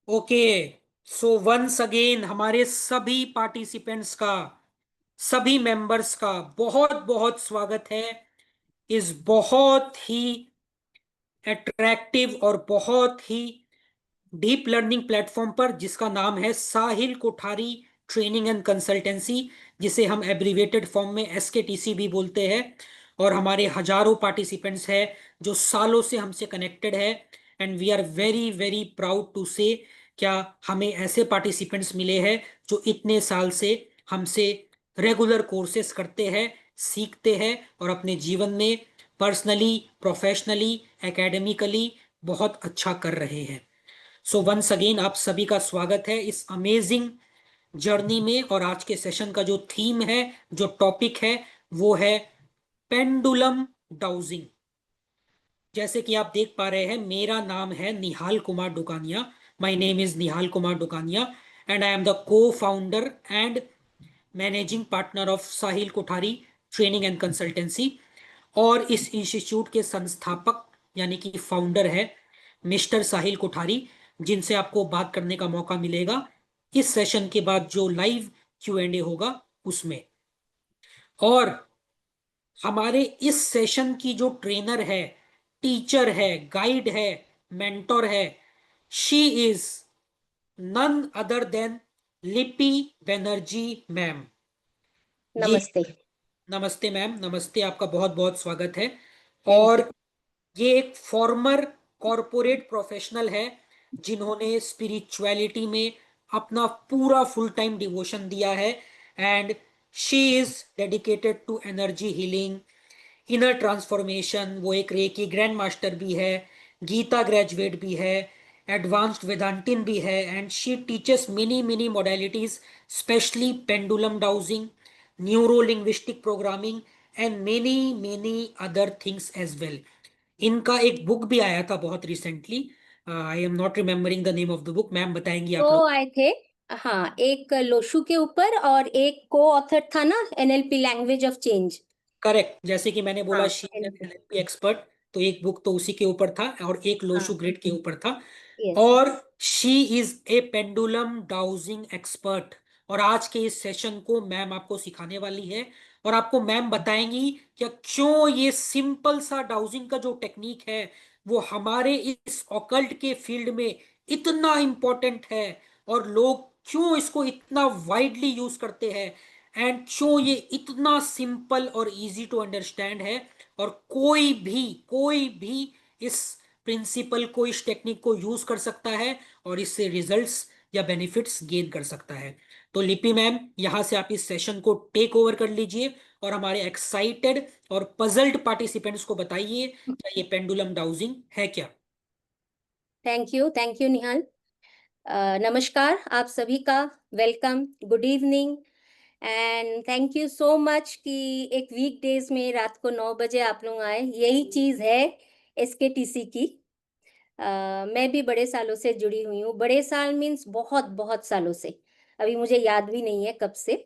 Okay. So once again हमारे सभी participants का, सभी मेंबर्स का बहुत बहुत स्वागत है इस बहुत ही अट्रैक्टिव और बहुत ही डीप लर्निंग प्लेटफॉर्म पर, जिसका नाम है साहिल कोठारी ट्रेनिंग एंड कंसल्टेंसी, जिसे हम एब्रीवेटेड फॉर्म में एसकेटीसी भी बोलते हैं। और हमारे हजारों पार्टिसिपेंट्स हैं जो सालों से हमसे कनेक्टेड है। And we are very very proud to say, क्या हमें ऐसे पार्टिसिपेंट्स मिले हैं जो इतने साल से हमसे रेगुलर कोर्सेस करते हैं, सीखते हैं और अपने जीवन में पर्सनली, प्रोफेशनली, एकेडमिकली बहुत अच्छा कर रहे हैं। सो वंस अगेन आप सभी का स्वागत है इस अमेजिंग जर्नी में। और आज के सेशन का जो थीम है, जो टॉपिक है, वो है पेंडुलम डाउजिंग। जैसे कि आप देख पा रहे हैं, मेरा नाम है Nihal Kumar Dukania. My name is Nihal Kumar Dukania and I am the co founder and managing partner of Sahil Kothari training and consultancy. और इस इंस्टीट्यूट के संस्थापक यानी कि फाउंडर है मिस्टर साहिल कोठारी, जिनसे आपको बात करने का मौका मिलेगा इस सेशन के बाद जो लाइव Q&A होगा उसमें। और हमारे इस सेशन की जो ट्रेनर है, टीचर है, गाइड है, मेंटोर है, she is none other than Lipi Banerjee ma'am. ये नमस्ते। नमस्ते मैम, नमस्ते, आपका बहुत बहुत स्वागत है। Thank you. और ये एक फॉर्मर कॉरपोरेट प्रोफेशनल है जिन्होंने स्पिरिचुअलिटी में अपना पूरा फुल टाइम डिवोशन दिया है। And she is dedicated to energy healing, inner transformation. वो एक रेकी ग्रैंड मास्टर भी है, गीता ग्रेजुएट भी है, एडवांस्ड वेदांतिन भी है। And she teaches many many modalities, specially pendulum dowsing, neuro linguistic programming and many many other things as well. इनका एक बुक भी आया था बहुत recently. I am not remembering the name of the book, ma'am बताएंगी आप दो लोग। आए थे। हाँ, एक लोशु के ऊपर और एक को ऑथर था ना, NLP language of change. Correct, जैसे कि मैंने बोला हाँ, शी एन एनएलपी एक्सपर्ट, तो एक बुक तो उसी के ऊपर था और एक लोशु हाँ। ग्रिड के ऊपर था। यस। और she is a pendulum dowsing expert. और आज के इस सेशन को मैम आपको सिखाने वाली है। और आपको मैम बताएंगी कि क्यों ये सिंपल सा डाउजिंग का जो टेक्निक है वो हमारे इस ऑकल्ट के फील्ड में इतना इंपॉर्टेंट है, और लोग क्यों इसको इतना वाइडली यूज करते हैं, एंड क्यों ये इतना सिंपल और इजी टू अंडरस्टैंड है। और कोई भी इस प्रिंसिपल को, इस टेक्निक को यूज कर सकता है और इससे रिजल्ट्स या बेनिफिट्स गेन कर सकता है। तो लिपि मैम, यहां से आप इस सेशन को टेक ओवर कर लीजिए और हमारे एक्साइटेड और पजल्ड पार्टिसिपेंट्स को बताइए क्या ये पेंडुलम डाउजिंग है क्या। थैंक यू निहाल। नमस्कार आप सभी का। Welcome, good evening and thank you so much कि एक वीक डेज में रात को 9 बजे आप लोग आए। यही चीज़ है एसकेटीसी की। मैं भी बड़े सालों से जुड़ी हुई हूँ। बड़े साल मीन्स बहुत बहुत सालों से। अभी मुझे याद भी नहीं है कब से।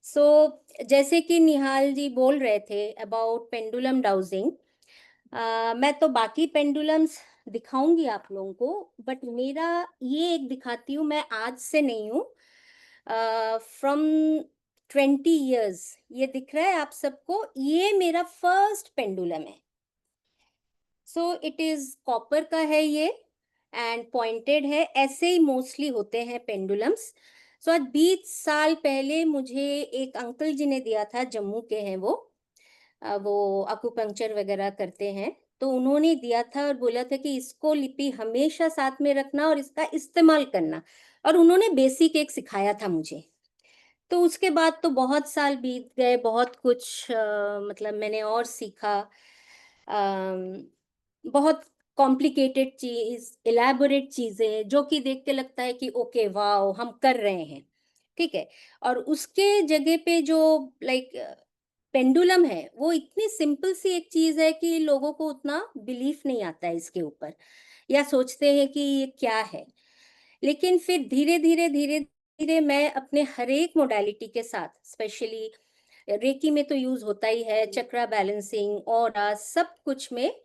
सो जैसे कि निहाल जी बोल रहे थे अबाउट पेंडुलम डाउजिंग, मैं तो बाकी पेंडुलम्स दिखाऊंगी आप लोगों को, बट मेरा ये एक दिखाती हूँ। मैं आज से नहीं हूँ, फ्रॉम 20 years। ये दिख रहा है आप सबको, ये मेरा फर्स्ट पेंडुलम है। सो इट इज कॉपर का है ये एंड पॉइंटेड है। ऐसे ही मोस्टली होते हैं पेंडुलम्स। सो आज 20 साल पहले मुझे एक अंकल जी ने दिया था, जम्मू के हैं वो। वो अकुपंक्चर वगैरह करते हैं। तो उन्होंने दिया था और बोला था कि इसको लिपि हमेशा साथ में रखना और इसका इस्तेमाल करना। और उन्होंने बेसिक एक सिखाया था मुझे। तो उसके बाद तो बहुत साल बीत गए, बहुत कुछ मतलब मैंने और सीखा। बहुत कॉम्प्लिकेटेड चीज, इलेबोरेट चीजें जो कि देख के लगता है कि ओके वाओ हम कर रहे हैं। ठीक है। और उसके जगह पे जो लाइक पेंडुलम है, वो इतनी सिंपल सी एक चीज है कि लोगों को उतना बिलीफ नहीं आता है इसके ऊपर, या सोचते हैं कि ये क्या है। लेकिन फिर धीरे धीरे धीरे धीरे मैं अपने हर एक मोडालिटी के साथ, स्पेशली रेकी में तो यूज होता ही है, चक्रा बैलेंसिंग और सब कुछ में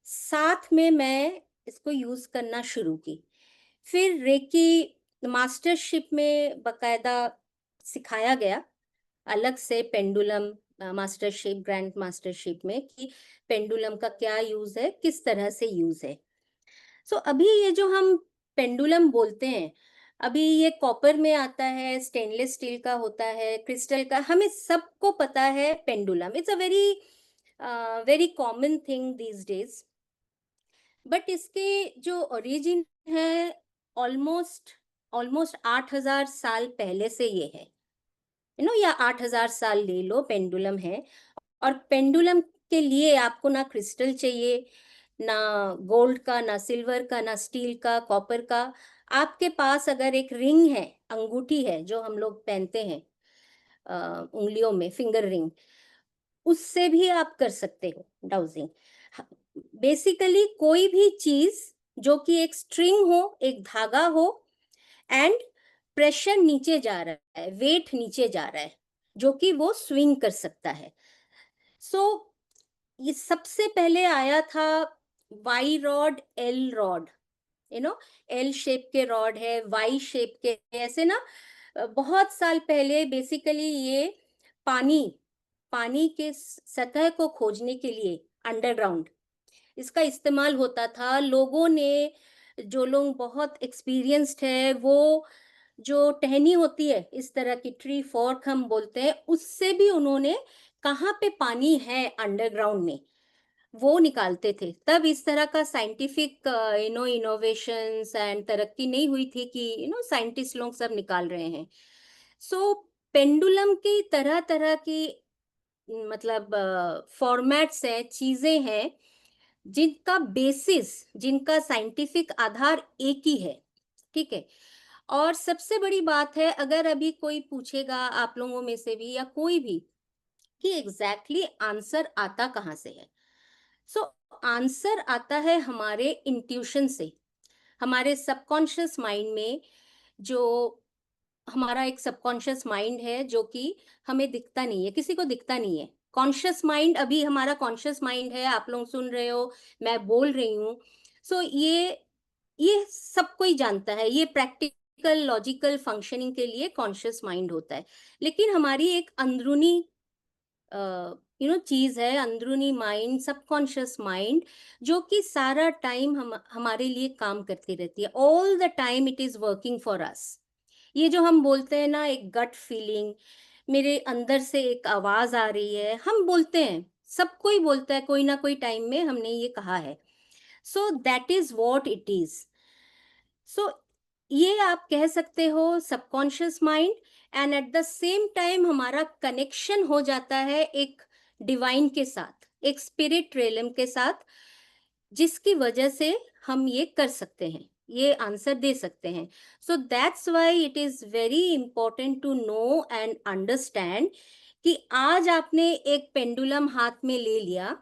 साथ में मैं इसको यूज करना शुरू की। फिर रेकी मास्टरशिप में बकायदा सिखाया गया, अलग से पेंडुलम मास्टरशिप, ग्रैंड मास्टरशिप में, कि पेंडुलम का क्या यूज़ है, किस तरह से यूज़ है। सो अभी ये जो हम पेंडुलम बोलते हैं, अभी ये कॉपर में आता है, स्टेनलेस स्टील का होता है, क्रिस्टल का, हमें सबको पता है pendulum. It's a very very common thing these days. But इसके जो ओरिजिन है, ऑलमोस्ट ऑलमोस्ट 8,000 साल पहले से ये है, या 8,000 साल ले लो, पेंडुलम है। और पेंडुलम के लिए आपको ना क्रिस्टल चाहिए, ना गोल्ड का, ना सिल्वर का, ना स्टील का, कॉपर का। आपके पास अगर एक रिंग है, अंगूठी है जो हम लोग पहनते हैं उंगलियों में, फिंगर रिंग, उससे भी आप कर सकते हो डाउजिंग। बेसिकली कोई भी चीज जो कि एक स्ट्रिंग हो, एक धागा हो, एंड प्रेशर नीचे जा रहा है, वेट नीचे जा रहा है, जो कि वो स्विंग कर सकता है। सो ये सबसे पहले आया था Y rod, L rod, L shape के रॉड है, वाई शेप के, ऐसे ना। बहुत साल पहले बेसिकली ये पानी पानी के सतह को खोजने के लिए अंडरग्राउंड इसका इस्तेमाल होता था। लोगों ने, जो लोग बहुत एक्सपीरियंस्ड है, वो जो टहनी होती है, इस तरह की ट्री फॉर्क हम बोलते हैं, उससे भी उन्होंने कहाँ पे पानी है अंडरग्राउंड में, वो निकालते थे। तब इस तरह का साइंटिफिक इनोवेशंस एंड तरक्की नहीं हुई थी कि साइंटिस्ट लोग सब निकाल रहे हैं। सो पेंडुलम की तरह तरह की, मतलब फॉर्मेट्स हैं, चीजें हैं, जिनका बेसिस, जिनका साइंटिफिक आधार एक ही है। ठीक है। और सबसे बड़ी बात है, अगर अभी कोई पूछेगा आप लोगों में से भी, या कोई भी, कि एग्जैक्टली आंसर आता कहाँ से है, सो आंसर आता है हमारे इंट्यूशन से, हमारे सबकॉन्शियस माइंड में। जो हमारा एक सबकॉन्शियस माइंड है, जो कि हमें दिखता नहीं है, किसी को दिखता नहीं है। कॉन्शियस माइंड, अभी हमारा कॉन्शियस माइंड है, आप लोग सुन रहे हो, मैं बोल रही हूँ। सो ये सब कोई जानता है, ये प्रैक्टिकल लॉजिकल फंक्शनिंग के लिए कॉन्शियस माइंड होता है। लेकिन हमारी एक अंदरूनी चीज है, अंदरूनी माइंड, सबकॉन्शियस माइंड, जो कि सारा टाइम हमारे लिए काम करती रहती है। All the time it is working for us. ये जो हम बोलते हैं ना, एक गट फीलिंग, मेरे अंदर से एक आवाज आ रही है, हम बोलते हैं, सब कोई बोलता है, कोई ना कोई टाइम में हमने ये कहा है। So that is what it is. So ये आप कह सकते हो subconscious mind. And at the same time हमारा कनेक्शन हो जाता है एक डिवाइन के साथ, एक स्पिरिट रेलम के साथ, जिसकी वजह से हम ये कर सकते हैं, ये आंसर दे सकते हैं। So that's why it is very important to know and understand कि आज आपने एक पेंडुलम हाथ में ले लिया,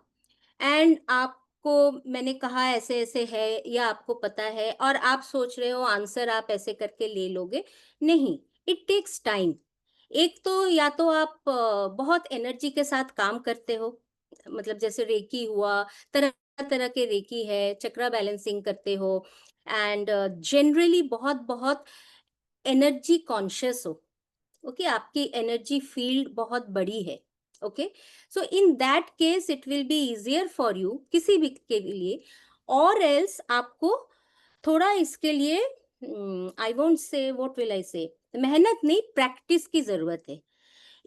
एंड आपको मैंने कहा ऐसे ऐसे है, या आपको पता है, और आप सोच रहे हो आंसर आप ऐसे करके ले लोगे। नहीं, इट टेक्स टाइम। एक तो, या तो आप बहुत एनर्जी के साथ काम करते हो, मतलब जैसे रेकी हुआ, तरह तरह के रेकी है, चक्रा बैलेंसिंग करते हो, एंड जनरली बहुत बहुत एनर्जी कॉन्शियस हो। ओके, आपकी एनर्जी फील्ड बहुत बड़ी है। Okay, so in that case it will be easier for you, किसी भी के लिए। और एल्स आपको थोड़ा इसके लिए, I won't say, what will I से, मेहनत नहीं, प्रैक्टिस की जरूरत है।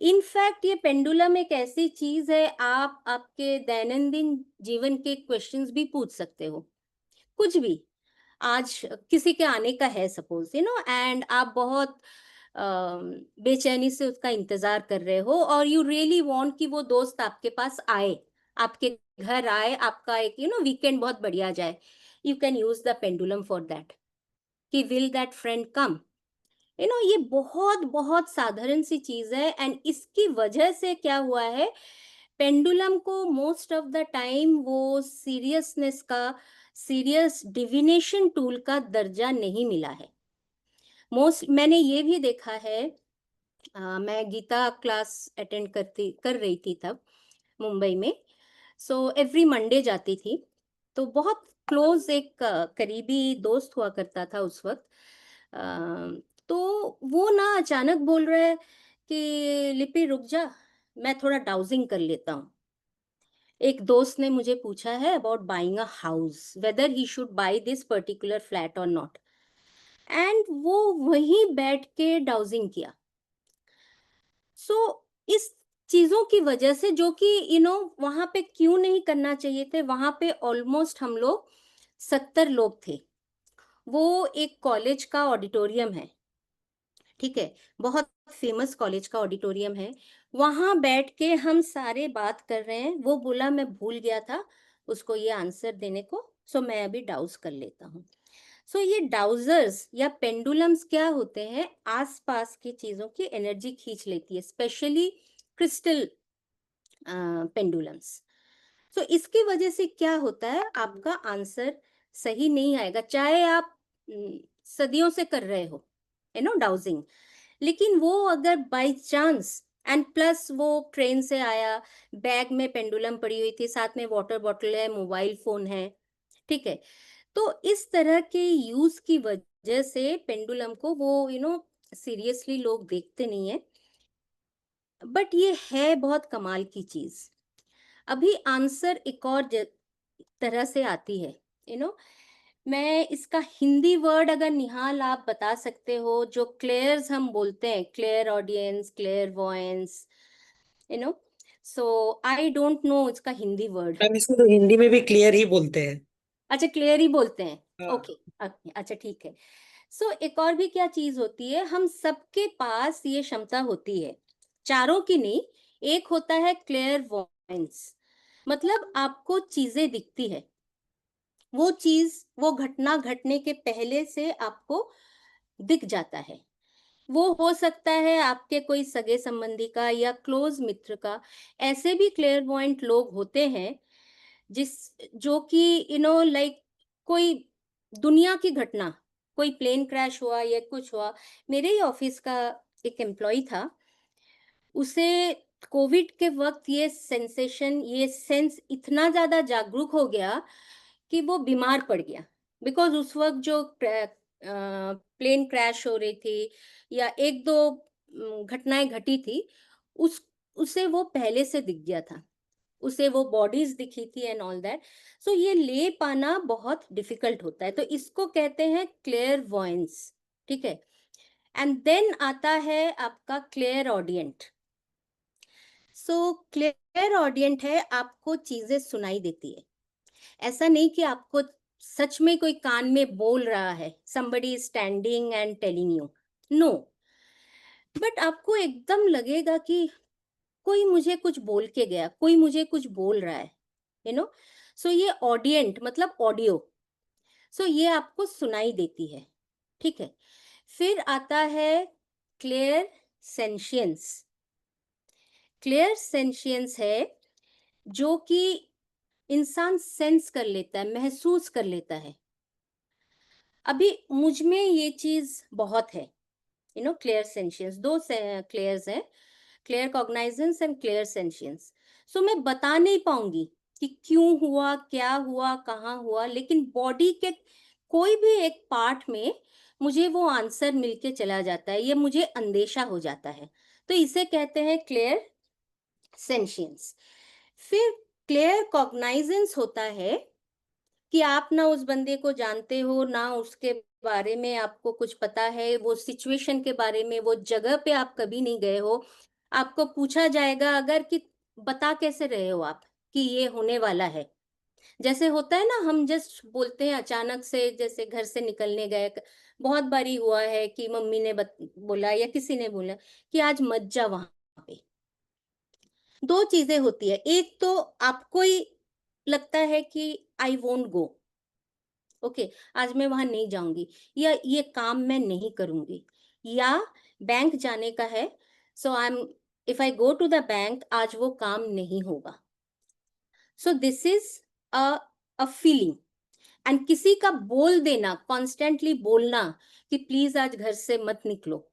इनफैक्ट ये पेंडुलम एक ऐसी चीज है, आप आपके दैनंदिन जीवन के क्वेश्चंस भी पूछ सकते हो, कुछ भी। आज किसी के आने का है सपोज, एंड आप बहुत बेचैनी से उसका इंतजार कर रहे हो, और यू रियली वांट कि वो दोस्त आपके पास आए, आपके घर आए, आपका एक वीकेंड बहुत बढ़िया जाए। You can use the pendulum for that, कि विल दैट फ्रेंड कम। ये बहुत बहुत साधारण सी चीज है, एंड इसकी वजह से क्या हुआ है, पेंडुलम को मोस्ट ऑफ द टाइम वो सीरियसनेस का, सीरियस डिविनेशन टूल का दर्जा नहीं मिला है। मोस्ट मैंने ये भी देखा है, मैं गीता क्लास अटेंड कर रही थी तब मुंबई में। सो एवरी मंडे जाती थी, तो बहुत क्लोज एक करीबी दोस्त हुआ करता था उस वक्त। तो वो ना अचानक बोल रहा है कि लिपि रुक जा, मैं थोड़ा डाउजिंग कर लेता हूँ। एक दोस्त ने मुझे पूछा है about buying a house, weather he should by this particular flat और नॉट, एंड वो वहीं बैठ के डाउजिंग किया। सो इस चीजों की वजह से, जो कि वहां पे क्यों नहीं करना चाहिए थे, वहां पे ऑलमोस्ट हम लोग 70 लोग थे। वो एक कॉलेज का ऑडिटोरियम है, ठीक है, बहुत फेमस कॉलेज का ऑडिटोरियम है। वहां बैठ के हम सारे बात कर रहे हैं। वो बोला मैं भूल गया था उसको ये आंसर देने को, सो मैं अभी डाउस कर लेता हूँ। सो ये डाउजर्स या पेंडुलम्स क्या होते हैं, आसपास की चीजों की एनर्जी खींच लेती है, स्पेशली क्रिस्टल पेंडुलम्स। सो इसकी वजह से क्या होता है, आपका आंसर सही नहीं आएगा, चाहे आप सदियों से कर रहे हो डाउजिंग। लेकिन वो अगर बाय चांस, एंड प्लस वो ट्रेन से आया, बैग में पेंडुलम पड़ी हुई थी, साथ में वाटर बॉटल है, मोबाइल फोन है, ठीक है, तो इस तरह के यूज की वजह से पेंडुलम को वो सीरियसली लोग देखते नहीं है। बट ये है बहुत कमाल की चीज। अभी आंसर एक और तरह से आती है, यू नो मैं इसका हिंदी वर्ड अगर निहाल आप बता सकते हो, जो क्लेयर्स हम बोलते हैं, clairaudience, clairvoyance, you know so I don't know इसका हिंदी वर्ड। मैम इसको तो हिंदी में भी क्लियर ही बोलते हैं। अच्छा, क्लियर ही बोलते हैं। हाँ। ओके, अच्छा ठीक है। सो एक और भी क्या चीज होती है, हम सबके पास ये क्षमता होती है, चारों की नहीं। एक होता है क्लियर वॉयंस, मतलब आपको चीजें दिखती है, वो चीज, वो घटना घटने के पहले से आपको दिख जाता है। वो हो सकता है आपके कोई सगे संबंधी का या क्लोज मित्र का। ऐसे भी क्लेयरवॉयंट लोग होते हैं जिस जो कि लाइक कोई दुनिया की घटना, कोई प्लेन क्रैश हुआ या कुछ हुआ। मेरे ही ऑफिस का एक एम्प्लॉय था, उसे कोविड के वक्त ये सेंसेशन, ये सेंस इतना ज्यादा जागरूक हो गया कि वो बीमार पड़ गया। बिकॉज उस वक्त जो प्लेन क्रैश हो रही थी या एक दो घटनाएं घटी थी, उस उसे वो पहले से दिख गया था, उसे वो बॉडीज दिखी थी एंड ऑल दैट। सो ये ले पाना बहुत डिफिकल्ट होता है, तो इसको कहते हैं क्लियर वॉइंस, ठीक है। एंड देन आता है आपका क्लियर ऑडियंट। सो क्लियर ऑडियंट है, आपको चीजें सुनाई देती है। ऐसा नहीं कि आपको सच में कोई कान में बोल रहा है, somebody is standing and telling you, no, but आपको एकदम लगेगा कि कोई मुझे कुछ बोल के गया, कोई मुझे कुछ बोल रहा है, यू नो सो ये ऑडियंट मतलब ऑडियो। सो ये आपको सुनाई देती है, ठीक है। फिर आता है क्लियर सेंशियंस। क्लियर सेंशियंस है जो कि इंसान सेंस कर लेता है, महसूस कर लेता है। अभी मुझ में ये चीज बहुत है, क्लियर सेंशियंस। दो क्लियर्स हैं, क्लियर कॉग्नाइजेंस एंड क्लियर सेंशियंस। सो मैं बता नहीं पाऊंगी कि क्यों हुआ, क्या हुआ, कहाँ हुआ, लेकिन बॉडी के कोई भी एक पार्ट में मुझे वो आंसर मिलके चला जाता है, ये मुझे अंदेशा हो जाता है। तो इसे कहते हैं क्लियर सेंशियंस। फिर क्लियर कॉग्नाइजेंस होता है कि आप ना उस बंदे को जानते हो, ना उसके बारे में आपको कुछ पता है, वो सिचुएशन के बारे में, वो जगह पे आप कभी नहीं गए हो। आपको पूछा जाएगा अगर कि बता कैसे रहे हो आप कि ये होने वाला है। जैसे होता है ना, हम जस्ट बोलते हैं अचानक से, जैसे घर से निकलने गए। बहुत बारी हुआ है कि मम्मी ने बोला या किसी ने बोला कि आज मत जा वहां पे। दो चीजें होती है, एक तो आपको ही लगता है कि आई वोंट गो, ओके, आज मैं वहां नहीं जाऊंगी, या ये काम मैं नहीं करूंगी, या बैंक जाने का है, so I am, if I go to the bank, आज वो काम नहीं होगा। So this is a a feeling. And किसी का बोल देना, कॉन्स्टेंटली बोलना कि प्लीज आज घर से मत निकलो,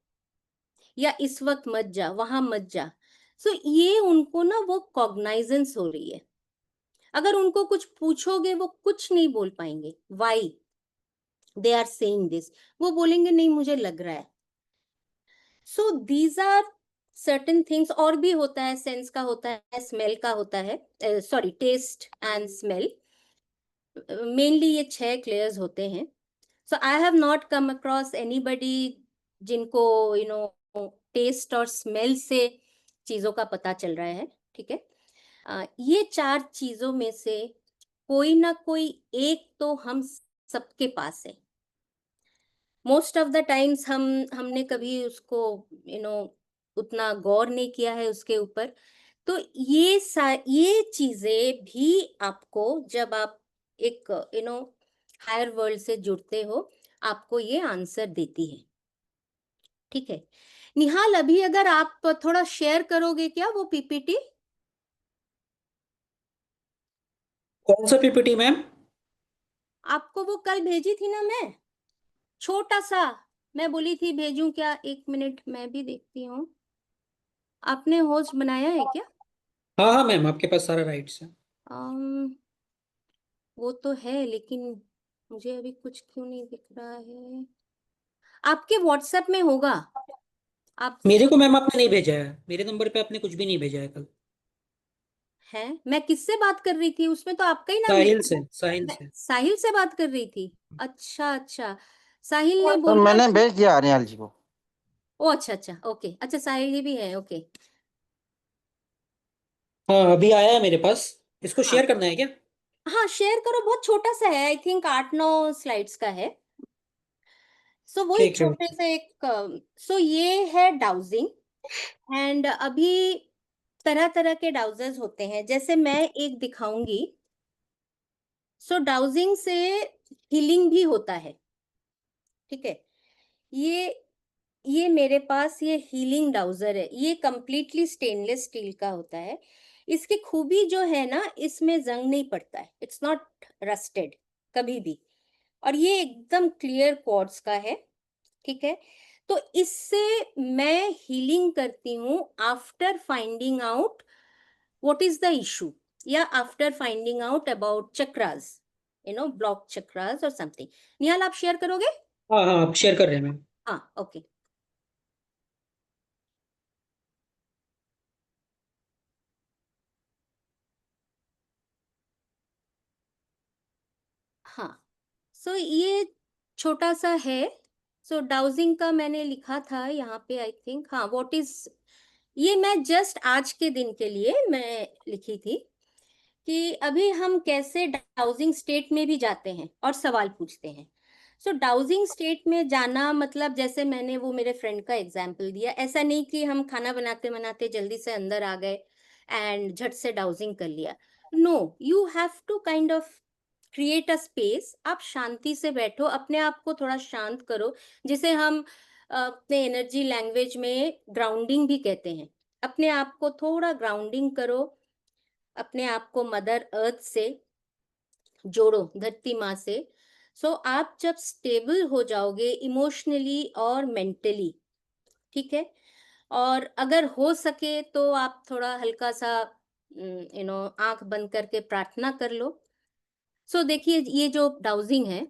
या इस वक्त मत जा, वहां मत जा। सो ये उनको ना वो कॉग्नाइजेंस हो रही है। अगर उनको कुछ पूछोगे वो कुछ नहीं बोल पाएंगे, why they are saying this, वो बोलेंगे नहीं मुझे लग रहा है। So these are certain things. और भी होता है, सेंस का होता है, स्मेल का होता है, sorry taste and smell. Mainly ये 6 क्लेयर्स होते हैं। So I have not come across anybody जिनको टेस्ट और स्मेल से चीजों का पता चल रहा है, ठीक है। ये 4 चीजों में से कोई ना कोई एक तो हम सबके पास है। मोस्ट ऑफ द टाइम्स हमने कभी उसको उतना गौर नहीं किया है उसके ऊपर। तो ये चीजें भी आपको, जब आप एक हायर वर्ल्ड से जुड़ते हो, आपको ये आंसर देती है, ठीक है। निहाल, अभी अगर आप थोड़ा शेयर करोगे क्या वो पीपीटी? कौन सा पीपीटी मैम? आपको वो कल भेजी थी ना मैं, छोटा सा, मैं बोली थी भेजूं क्या? 1 मिनट मैं भी देखती हूँ। आपने होस्ट बनाया है क्या? हाँ हाँ मैम, आपके पास सारा राइट्स है। अम, वो तो है, लेकिन मुझे अभी कुछ क्यों नहीं दिख रहा है? आपके व्हाट्सएप में होगा। आप मेरे को मैम आपने नहीं भेजा है, मेरे नंबर पे आपने कुछ भी नहीं भेजा है कल। हैं? मैं किससे बात कर रही थी? उसमें तो आपका ही नाम साहिल लिखा से, था। साहिल मैं से। साहिल से बात कर रही थी। अच्छा अच्छा। साहिल ने तो बोला मैंने कि भेज दिया अनिल जी को। ओ अच्छा अच्छा, ओके, अच्छा साहिल जी भी है, ओके। हाँ अभी आया है मेरे पास। इसको हाँ शेयर करना है क्या? हाँ, शेयर करो, बहुत छोटा सा है, आई थिंक 8-9 स्लाइड्स का है। सो वही ठीक है। छोटे से एक, सो ये है डाउजिंग। एंड अभी तरह तरह के डाउजर्स होते हैं, जैसे मैं एक दिखाऊंगी। सो डाउजिंग से हीलिंग भी होता है, ठीक है। ये मेरे पास ये हीलिंग डाउजर है, ये कंप्लीटली स्टेनलेस स्टील का होता है। इसकी खूबी जो है ना, इसमें जंग नहीं पड़ता है, इट्स नॉट रस्टेड कभी भी। और ये एकदम क्लियर क्वार्ट्ज का है, ठीक है। तो इससे मैं हीलिंग करती हूँ after finding out what is the issue, या after finding out about chakras, block chakras और समथिंग। निहाल, आप शेयर करोगे? हाँ हाँ, आप शेयर कर रहे हैं मैम। हाँ, ओके। हाँ, सो ये छोटा सा है। सो डाउजिंग का मैंने लिखा था यहाँ पे, आई थिंक, हाँ, व्हाट इज, ये मैं जस्ट आज के दिन के लिए मैं लिखी थी कि अभी हम कैसे डाउजिंग स्टेट में भी जाते हैं और सवाल पूछते हैं। सो डाउजिंग स्टेट में जाना मतलब, जैसे मैंने वो मेरे फ्रेंड का एग्जाम्पल दिया, ऐसा नहीं कि हम खाना बनाते बनाते जल्दी से अंदर आ गए एंड झट से डाउजिंग कर लिया। No, you have to kind of create a space. आप शांति से बैठो, अपने आप को थोड़ा शांत करो, जिसे हम अपने एनर्जी लैंग्वेज में ग्राउंडिंग भी कहते हैं। अपने आप को थोड़ा ग्राउंडिंग करो, अपने आप को मदर अर्थ से जोड़ो, धरती माँ से। सो आप जब स्टेबल हो जाओगे इमोशनली और मेंटली, ठीक है। और अगर हो सके तो आप थोड़ा हल्का सा आंख बंद करके प्रार्थना कर लो। सो देखिए, ये जो डाउजिंग है,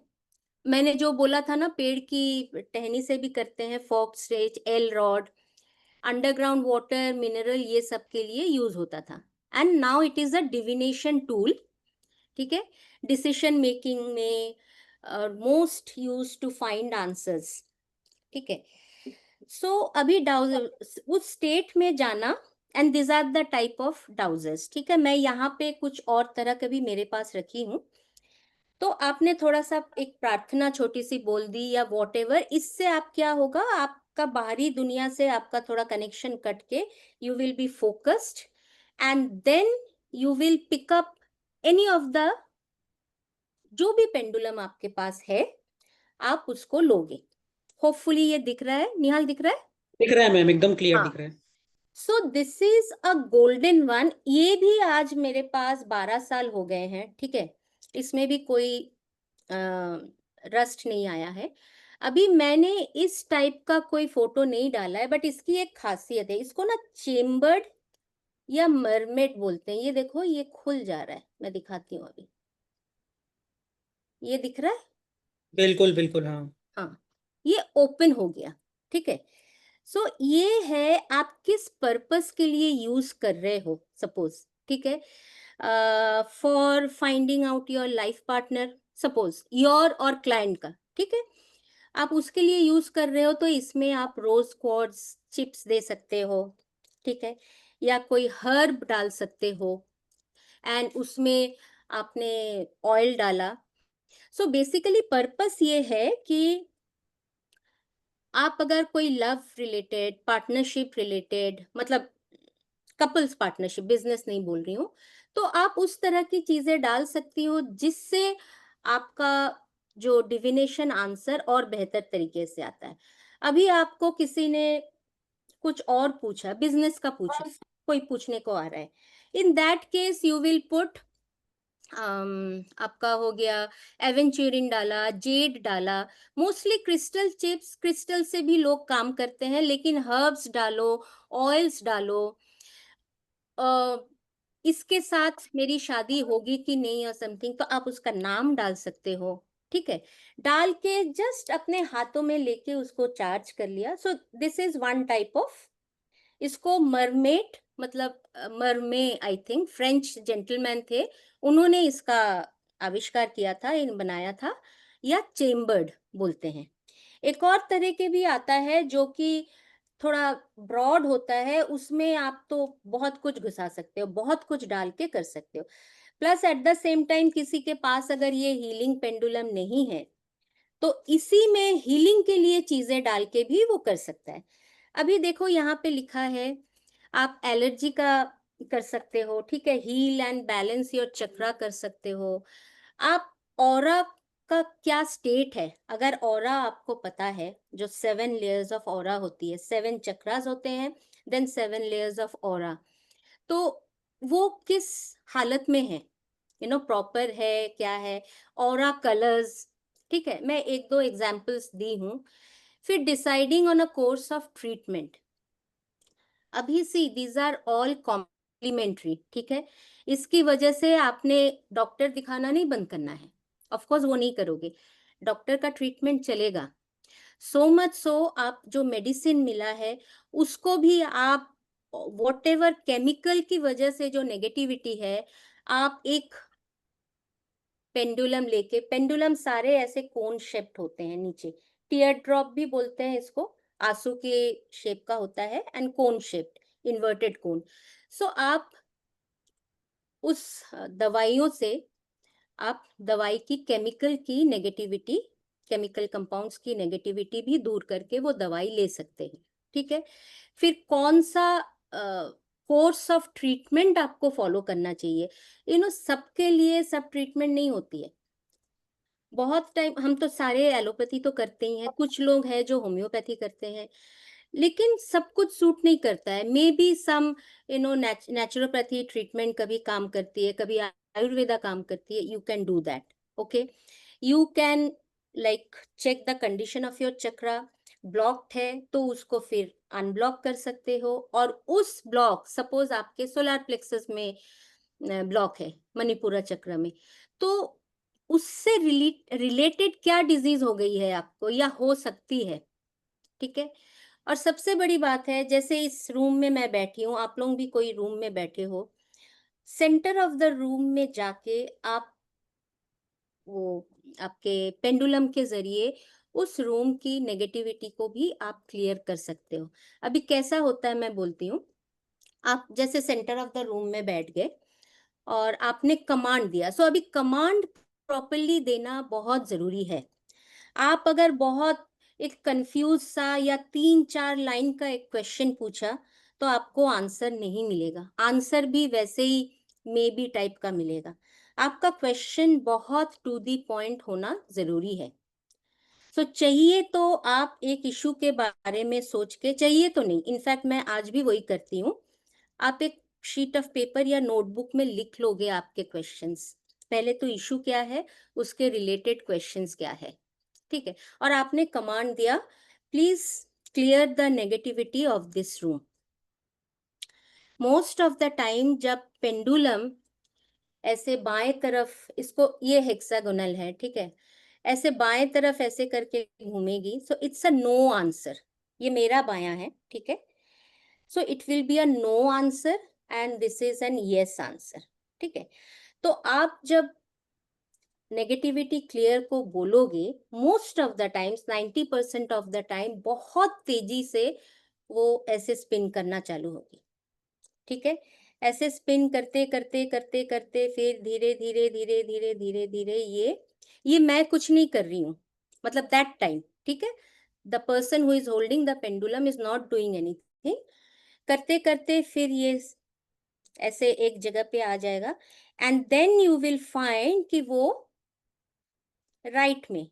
मैंने जो बोला था ना, पेड़ की टहनी से भी करते हैं, फॉक्स स्टेज, L rod, underground water, mineral, ये सब के लिए यूज होता था। And now it is a divination tool, ठीक है। डिसीजन मेकिंग में most use to find answers, ठीक है। सो अभी डाउजर उस स्टेट में जाना, and this are the type of dowsers, ठीक है। मैं यहाँ पे कुछ और तरह के भी मेरे पास रखी हूँ। तो आपने थोड़ा सा एक प्रार्थना छोटी सी बोल दी या वॉट एवर, इससे आप क्या होगा, आपका बाहरी दुनिया से आपका थोड़ा कनेक्शन कट के you will be focused, and then you will pick up any of the, जो भी पेंडुलम आपके पास है, आप उसको लोगे। होपफुली ये दिख रहा है, निहाल, दिख रहा है? दिख रहा है मैम, एकदम क्लियर हाँ। दिख रहा है। सो this is a golden one. ये भी आज मेरे पास 12 साल हो गए हैं, ठीक है। इसमें भी कोई रस्ट नहीं आया है। अभी मैंने इस टाइप का कोई फोटो नहीं डाला है, बट इसकी एक खासियत है, इसको ना चेम्बर्ड या मरमेड बोलते हैं। ये देखो, ये खुल जा रहा है, मैं दिखाती हूँ अभी, ये दिख रहा है। बिल्कुल बिल्कुल, हाँ। हाँ, ये ओपन हो गया, ठीक है। सो ये है आप किस पर्पस के लिए यूज कर रहे हो, सपोज, ठीक है। For finding out your life partner, suppose your और क्लाइंट का, ठीक है। आप उसके लिए यूज कर रहे हो तो इसमें आप रोज क्वार्ट्ज चिप्स दे सकते हो, ठीक है, या कोई हर्ब डाल सकते हो, एंड उसमें आपने ऑयल डाला। सो बेसिकली पर्पस ये है कि आप अगर कोई लव रिलेटेड, पार्टनरशिप रिलेटेड, मतलब कपल्स पार्टनरशिप, बिजनेस नहीं बोल रही हूँ, तो आप उस तरह की चीजें डाल सकती हो जिससे आपका जो डिविनेशन आंसर और बेहतर तरीके से आता है। अभी आपको किसी ने कुछ और पूछा, बिजनेस का पूछा, कोई पूछने को आ रहा है, in that case you will put आपका हो गया एवेंचुरिन डाला, जेड डाला, मोस्टली क्रिस्टल चिप्स, क्रिस्टल से भी लोग काम करते हैं, लेकिन हर्ब्स डालो, ऑयल्स डालो। अ, इसके साथ मेरी शादी होगी कि नहीं या समथिंग, तो आप उसका नाम डाल सकते हो, ठीक है। डाल के जस्ट अपने हाथों में लेके उसको चार्ज कर लिया। सो this is one type of, इसको मरमेड, मतलब मरमे, आई थिंक फ्रेंच जेंटलमैन थे, उन्होंने इसका आविष्कार किया था, इन बनाया था, या चेम्बर्ड बोलते हैं। एक और तरह के भी आता है जो कि थोड़ा ब्रॉड होता है, उसमें आप तो बहुत कुछ घुसा सकते हो, बहुत कुछ डाल के कर सकते हो। Plus eight the same time किसी के पास अगर ये हीलिंग पेंडुलम नहीं है, तो इसी में हीलिंग के लिए चीजें डाल के भी वो कर सकता है। अभी देखो यहाँ पे लिखा है, आप एलर्जी का कर सकते हो, ठीक है, हील एंड बैलेंस योर चक्रा कर सकते हो। आप ऑरा का क्या स्टेट है, अगर ऑरा आपको पता है, जो 7 लेयर्स ऑफ ऑरा होती है, 7 चक्रास होते हैं, देन 7 लेयर्स ऑफ ऑरा, तो वो किस हालत में है, प्रॉपर है क्या है, ऑरा कलर्स, ठीक है, मैं एक दो एग्जांपल्स दी हूँ। फिर deciding on a course of treatment, अभी see these are all complementary, ठीक है। इसकी वजह से आपने डॉक्टर दिखाना नहीं बंद करना है, ऑफ कोर्स वो नहीं करोगे, डॉक्टर का ट्रीटमेंट चलेगा। सो मच सो आप जो मेडिसिन मिला है उसको भी आप, वॉट एवर केमिकल की वजह से जो नेगेटिविटी है, आप एक पेंडुलम लेके, पेंडुलम सारे ऐसे कोन शेप्ड होते हैं नीचे, टीयर ड्रॉप भी बोलते हैं इसको, आंसू के शेप का होता है, and cone shaped, inverted cone. So आप उस दवाइयों से, आप दवाई की केमिकल की नेगेटिविटी, केमिकल कंपाउंड्स की नेगेटिविटी भी दूर करके वो दवाई ले सकते हैं, ठीक है। फिर कौन सा कोर्स ऑफ ट्रीटमेंट आपको फॉलो करना चाहिए, सबके लिए सब ट्रीटमेंट नहीं होती है। बहुत टाइम हम तो सारे एलोपैथी तो करते ही हैं, कुछ लोग हैं जो होम्योपैथी करते हैं, लेकिन सब कुछ सूट नहीं करता है। Maybe some, naturopathy treatment कभी काम करती है, कभी आयुर्वेदा काम करती है, you can do that, okay. You can like check the condition of your chakra, blocked है तो उसको फिर अनब्लॉक कर सकते हो, और उस ब्लॉक, सपोज आपके सोलर प्लेक्सस में ब्लॉक है, मणिपुरा चक्र में, तो उससे रिलेटेड क्या डिजीज हो गई है आपको या हो सकती है, ठीक है। और सबसे बड़ी बात है, जैसे इस रूम में मैं बैठी हूँ, आप लोग भी कोई रूम में बैठे हो, सेंटर ऑफ द रूम में जाके आप वो आपके पेंडुलम के जरिए उस रूम की नेगेटिविटी को भी आप क्लियर कर सकते हो। अभी कैसा होता है मैं बोलती हूँ। आप जैसे सेंटर ऑफ द रूम में बैठ गए और आपने कमांड दिया, सो अभी कमांड प्रॉपरली देना बहुत जरूरी है। आप अगर बहुत एक कंफ्यूज सा या 3-4 लाइन का एक क्वेश्चन पूछा, तो आपको आंसर नहीं मिलेगा, आंसर भी वैसे ही मे बी टाइप का मिलेगा। आपका क्वेश्चन बहुत टू दी पॉइंट होना जरूरी है। सो चाहिए तो आप एक इशू के बारे में सोच के, चाहिए तो नहीं, इनफैक्ट मैं आज भी वही करती हूँ, आप एक शीट ऑफ पेपर या नोटबुक में लिख लोगे आपके क्वेश्चंस, पहले तो इशू क्या है, उसके रिलेटेड क्वेश्चंस क्या है, ठीक है। और आपने कमांड दिया, please clear the negativity of this room. Most of the time जब पेंडुलम ऐसे बाएं तरफ, इसको, ये हेक्सागोनल है, ठीक है, ऐसे बाएं तरफ ऐसे करके घूमेगी, so it's a no answer. ये मेरा बायां है, ठीक है, so it will be a no answer and this is an yes answer, ठीक है। तो आप जब नेगेटिविटी क्लियर को बोलोगे, most of the times, 90% of the time बहुत तेजी से वो ऐसे स्पिन करना चालू होगी, ठीक है। ऐसे स्पिन करते करते करते करते फिर धीरे धीरे धीरे धीरे धीरे धीरे ये मैं कुछ नहीं कर रही हूँ, मतलब दैट टाइम, ठीक है, the person who is holding the pendulum is not doing anything. करते करते फिर ये ऐसे एक जगह पे आ जाएगा and then you will find कि वो राइट में,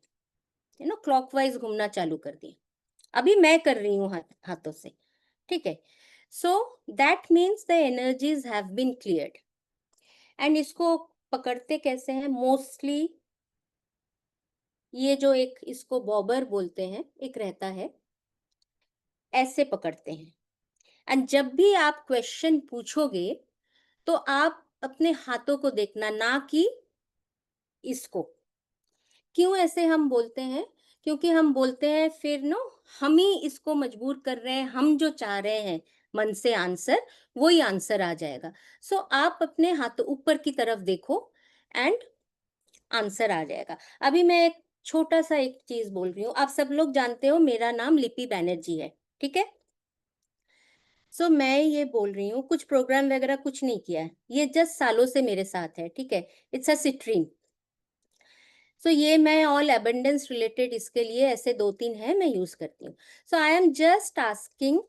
क्लॉकवाइज घूमना चालू कर दिया। अभी मैं कर रही हूँ हाथों से, ठीक है। So that means the energies have been cleared. And इसको पकड़ते कैसे हैं? मोस्टली ये जो एक, इसको बॉबर बोलते हैं, एक रहता है, ऐसे पकड़ते हैं। एंड जब भी आप क्वेश्चन पूछोगे तो आप अपने हाथों को देखना, ना कि इसको। क्यों ऐसे हम बोलते हैं? क्योंकि हम बोलते हैं फिर हम ही इसको मजबूर कर रहे हैं, हम जो चाह रहे हैं मन से आंसर, वही आंसर आ जाएगा। सो आप अपने हाथों ऊपर की तरफ देखो एंड आंसर आ जाएगा। अभी मैं एक छोटा सा एक चीज बोल रही हूँ, आप सब लोग जानते हो मेरा नाम लिपि बैनर्जी है, ठीक है। सो मैं ये बोल रही हूँ, कुछ प्रोग्राम वगैरह कुछ नहीं किया है, ये जस्ट सालों से मेरे साथ है, ठीक है। It's a citrine. सो ये मैं ऑल अबंडेंस रिलेटेड, इसके लिए ऐसे 2-3 है मैं यूज करती हूँ। So I am just asking,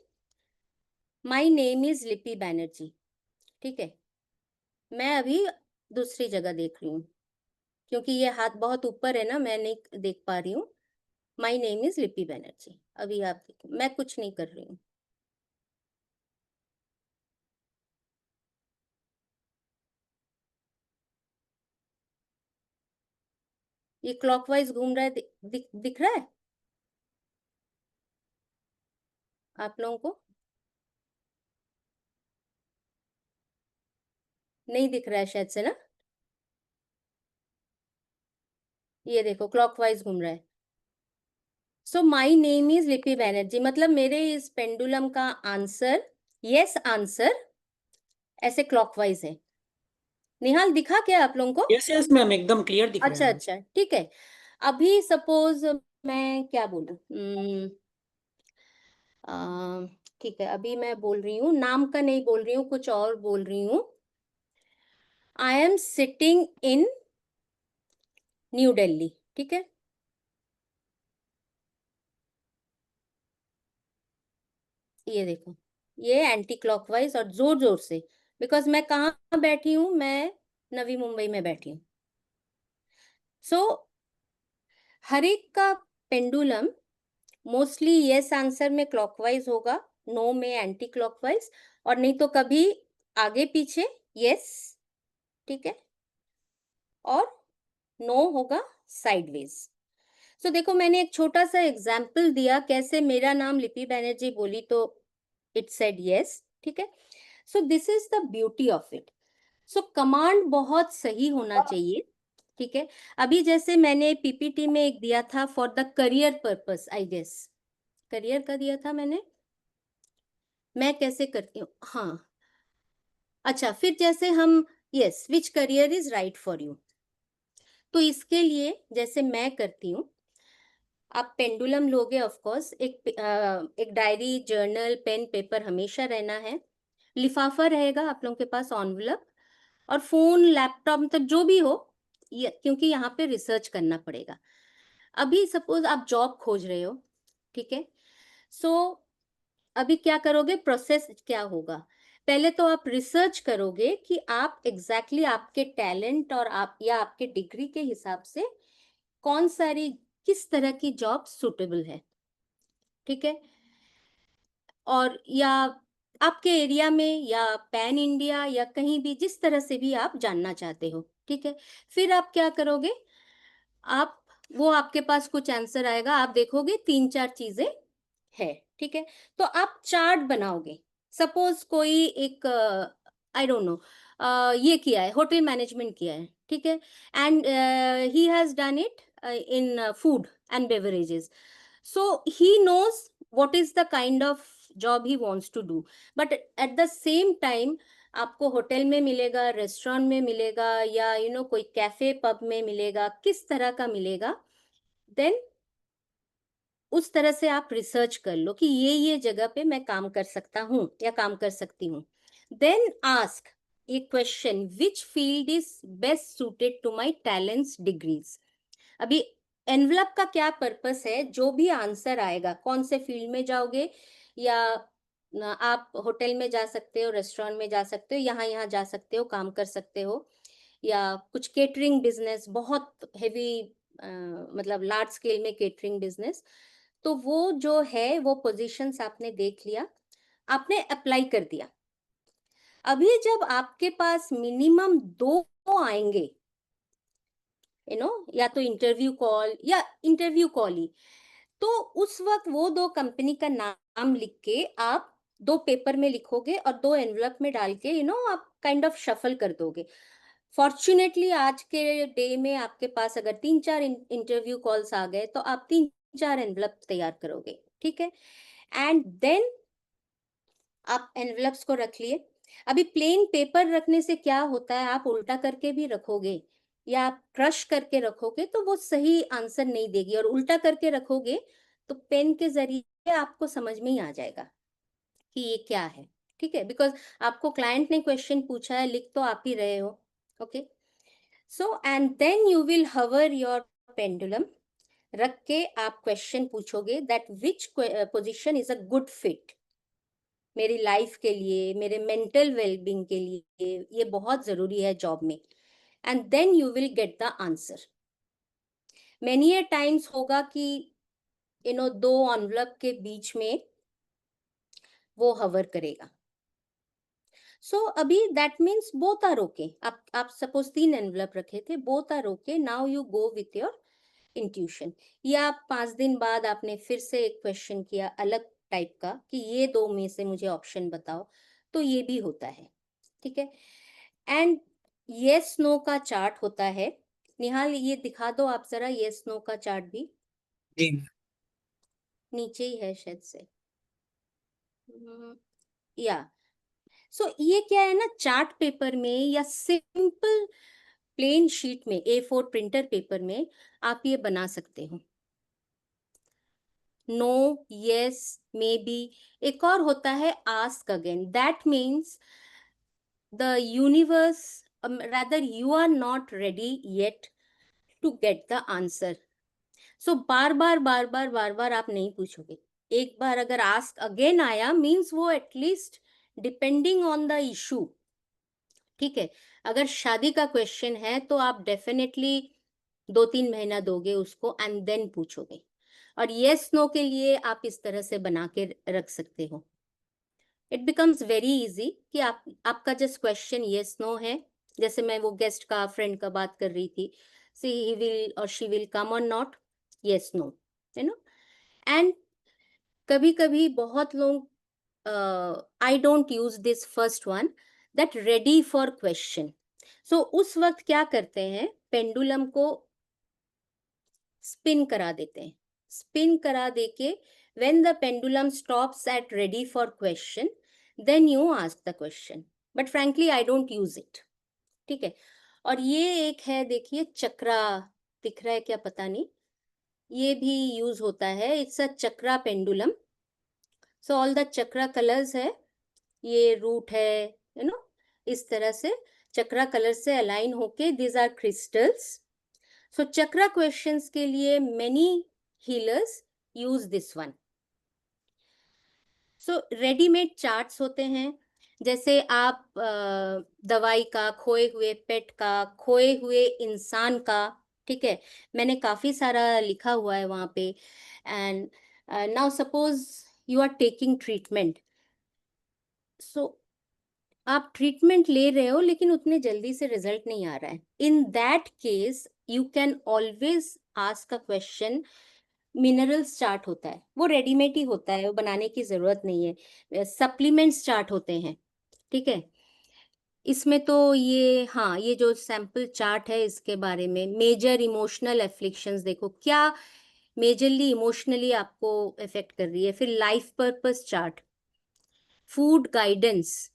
my name is Lipi Banerjee, ठीक है। मैं अभी दूसरी जगह देख रही हूँ क्योंकि ये हाथ बहुत ऊपर है ना, मैं नहीं देख पा रही हूँ। माई नेम इज लिपि बैनर्जी। अभी आप देखो, मैं कुछ नहीं कर रही हूँ। ये क्लॉकवाइज घूम रहा है, दिख रहा है आप लोगों को? नहीं दिख रहा है शायद से ना। ये देखो क्लॉकवाइज घूम रहा है। So my name is Lipi Banerjee, मतलब मेरे इस पेंडुलम का आंसर, यस आंसर, ऐसे क्लॉकवाइज है। निहाल दिखा क्या आप लोगों को? यस यस मैम, एकदम क्लियर दिख रहा है अच्छा मैम। अच्छा, ठीक है। अभी सपोज मैं क्या बोलूं, ठीक है, अभी मैं बोल रही हूँ, नाम का नहीं बोल रही हूँ, कुछ और बोल रही हूँ। I am sitting in new Delhi, ठीक है। ये देखो, ये एंटी क्लॉकवाइज और जोर जोर से, बिकॉज मैं कहाँ बैठी हूँ, मैं नवी मुंबई में बैठी हूँ। सो हर एक का पेंडुलम मोस्टली यस आंसर में क्लॉकवाइज होगा, नो में एंटी क्लॉकवाइज, और नहीं तो कभी आगे पीछे यस, ठीक है, और नो होगा साइडवेज। सो देखो, मैंने एक छोटा सा एग्जाम्पल दिया कैसे मेरा नाम लिपि बैनर्जी बोली तो इट सेड यस, ठीक है। सो this is the beauty of it. So command बहुत सही होना चाहिए, ठीक है। अभी जैसे मैंने पीपीटी में एक दिया था for the career purpose, I guess career का दिया था मैंने। मैं कैसे करती हूँ, हाँ, अच्छा, फिर जैसे हम, yes, which career is right for you, तो इसके लिए जैसे मैं करती हूँ, आप पेंडुलम लोगे, ऑफ कोर्स, एक डायरी, जर्नल, पेन, पेपर हमेशा रहना है, लिफाफा रहेगा आप लोगों के पास, एनवलप, और फोन, लैपटॉप, मतलब जो भी हो, क्योंकि यहाँ पे रिसर्च करना पड़ेगा। अभी सपोज आप जॉब खोज रहे हो, ठीक है। सो अभी क्या करोगे, प्रोसेस क्या होगा? पहले तो आप रिसर्च करोगे कि आप एग्जैक्टली आपके टैलेंट और आप या आपके डिग्री के हिसाब से कौन सारी, किस तरह की जॉब सुटेबल है, ठीक है। और या आपके एरिया में या पैन इंडिया या कहीं भी, जिस तरह से भी आप जानना चाहते हो, ठीक है। फिर आप क्या करोगे, आप, वो आपके पास कुछ आंसर आएगा, आप देखोगे 3-4 चीजें है, ठीक है। तो आप चार्ट बनाओगे, सपोज कोई एक आई डोंट नो ये किया है, होटल मैनेजमेंट किया है, ठीक है, and he has done it in food and beverages, so he knows what is the kind of job he wants to do, but at the same time आपको hotel में मिलेगा, रेस्टोरेंट में मिलेगा, या कोई कैफे पब में मिलेगा, किस तरह का मिलेगा, देन उस तरह से आप रिसर्च कर लो कि ये जगह पे मैं काम कर सकता हूँ या काम कर सकती हूँ। Then ask a question, which field is best suited to my talents degrees. अभी एनवलप का क्या पर्पस है, जो भी आंसर आएगा, कौन से फील्ड में जाओगे, या आप होटल में जा सकते हो, रेस्टोरेंट में जा सकते हो, यहाँ यहाँ जा सकते हो, काम कर सकते हो, या कुछ केटरिंग बिजनेस, बहुत हेवी मतलब लार्ज स्केल में केटरिंग बिजनेस, तो वो जो है वो पोजीशंस आपने देख लिया, आपने अप्लाई कर दिया। अभी जब आपके पास मिनिमम 2 आएंगे, या तो इंटरव्यू कॉल या इंटरव्यू कॉल ही, तो उस वक्त वो 2 कंपनी का नाम लिख के आप 2 पेपर में लिखोगे और 2 एनवलप में डाल के आप काइंड ऑफ शफल कर दोगे। फॉर्चुनेटली आज के डे में आपके पास अगर 3-4 इंटरव्यू कॉल्स आ गए तो आप 3-4 एनवलप तैयार करोगे, ठीक है, एंड देन आप एनवलप्स को रख लिए। अभी प्लेन पेपर रखने से क्या होता है, आप उल्टा करके भी रखोगे या आप क्रश करके रखोगे तो वो सही आंसर नहीं देगी, और उल्टा करके रखोगे तो पेन के जरिए आपको समझ में ही आ जाएगा कि ये क्या है, ठीक है, बिकॉज आपको क्लाइंट ने क्वेश्चन पूछा है, लिख तो आप ही रहे हो, okay. So and then you will hover your pendulum, रख के आप क्वेश्चन पूछोगे that which position is a good fit मेरी लाइफ के लिए, मेरे मेंटल वेलबींग के लिए, ये बहुत जरूरी है जॉब में, and then you will get the answer. Many a times होगा कि 2 एनवलप के बीच में वो हवर करेगा। सो अभी that means both are okay. आप सपोज 3 एनवलप रखे थे, both are okay, now you go with your intuition. या 5 दिन बाद आपने फिर से एक क्वेश्चन किया अलग टाइप का कि ये 2 में से मुझे ऑप्शन बताओ, तो ये भी होता है, ठीक है। एंड यस नो का चार्ट होता है। निहाल ये दिखा दो आप जरा, यस नो का चार्ट भी जी। नीचे ही है शायद से, या सो ये क्या है ना, चार्ट पेपर में या सिंपल प्लेन शीट में, A4 प्रिंटर पेपर में आप ये बना सकते हो। No, yes, maybe. एक और होता है ask again, that means the universe, rather you are not ready yet to get the answer. सो बार बार आप नहीं पूछोगे। एक बार अगर आस्क अगेन आया मीन्स वो at least depending on the issue, ठीक है। अगर शादी का क्वेश्चन है तो आप डेफिनेटली 2-3 महीना दोगे उसको एंड देन पूछोगे, और यस नो के लिए आप इस तरह से बना के रख सकते हो। इट बिकम्स वेरी इजी कि आपका जस्ट क्वेश्चन यस नो है, जैसे मैं वो गेस्ट का, फ्रेंड का बात कर रही थी, सी ही विल और शी विल कम और not, yes no, you know. And कभी कभी बहुत लोग, I don't use this first one, that ready for question. So उस वक्त क्या करते हैं, पेंडुलम को स्पिन करा देते हैं। स्पिन करा देके when the pendulum stops at ready for question, then you ask the question, but frankly I don't use it, ठीक है। और ये एक है, देखिए चक्रा, दिख रहा है क्या पता नहीं, ये भी यूज होता है, it's a chakra pendulum. So all the chakra colours है, ये रूट है, इस तरह से चक्रा कलर से अलाइन होके, these are crystals. So chakra questions के लिए many healers use this one. So readymade charts होते हैं, जैसे आप दवाई का, खोए हुए पेट का, खोए हुए इंसान का, ठीक है, मैंने काफी सारा लिखा हुआ है वहां पे। And now suppose you are taking treatment, so आप ट्रीटमेंट ले रहे हो लेकिन उतने जल्दी से रिजल्ट नहीं आ रहा है, in that case you can always ask a question, minerals chart होता है, वो रेडीमेड ही होता है, वो बनाने की जरूरत नहीं है। सप्लीमेंट्स चार्ट होते हैं, ठीक है। इसमें तो ये, हाँ, ये जो सैंपल चार्ट है इसके बारे में, मेजर इमोशनल एफ्लिक्शंस, देखो क्या मेजरली इमोशनली आपको इफेक्ट कर रही है। फिर life purpose chart, food guidance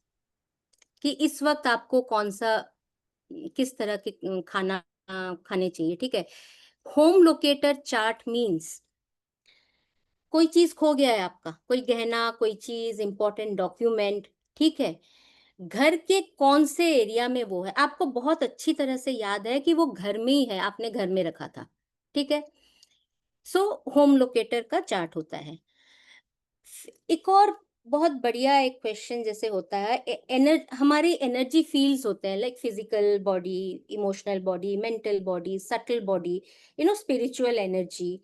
कि इस वक्त आपको कौन सा, किस तरह के खाना खाने चाहिए, ठीक है। होम लोकेटर चार्ट मीन्स कोई चीज खो गया है आपका, कोई गहना, कोई चीज, इंपॉर्टेंट डॉक्यूमेंट, ठीक है, घर के कौन से एरिया में वो है, आपको बहुत अच्छी तरह से याद है कि वो घर में ही है, आपने घर में रखा था, ठीक है। सो होम लोकेटर का चार्ट होता है। एक और बहुत बढ़िया एक क्वेश्चन जैसे होता है, हमारे एनर्जी फील्ड्स होते हैं, like physical body, emotional body, mental body, subtle body, spiritual energy.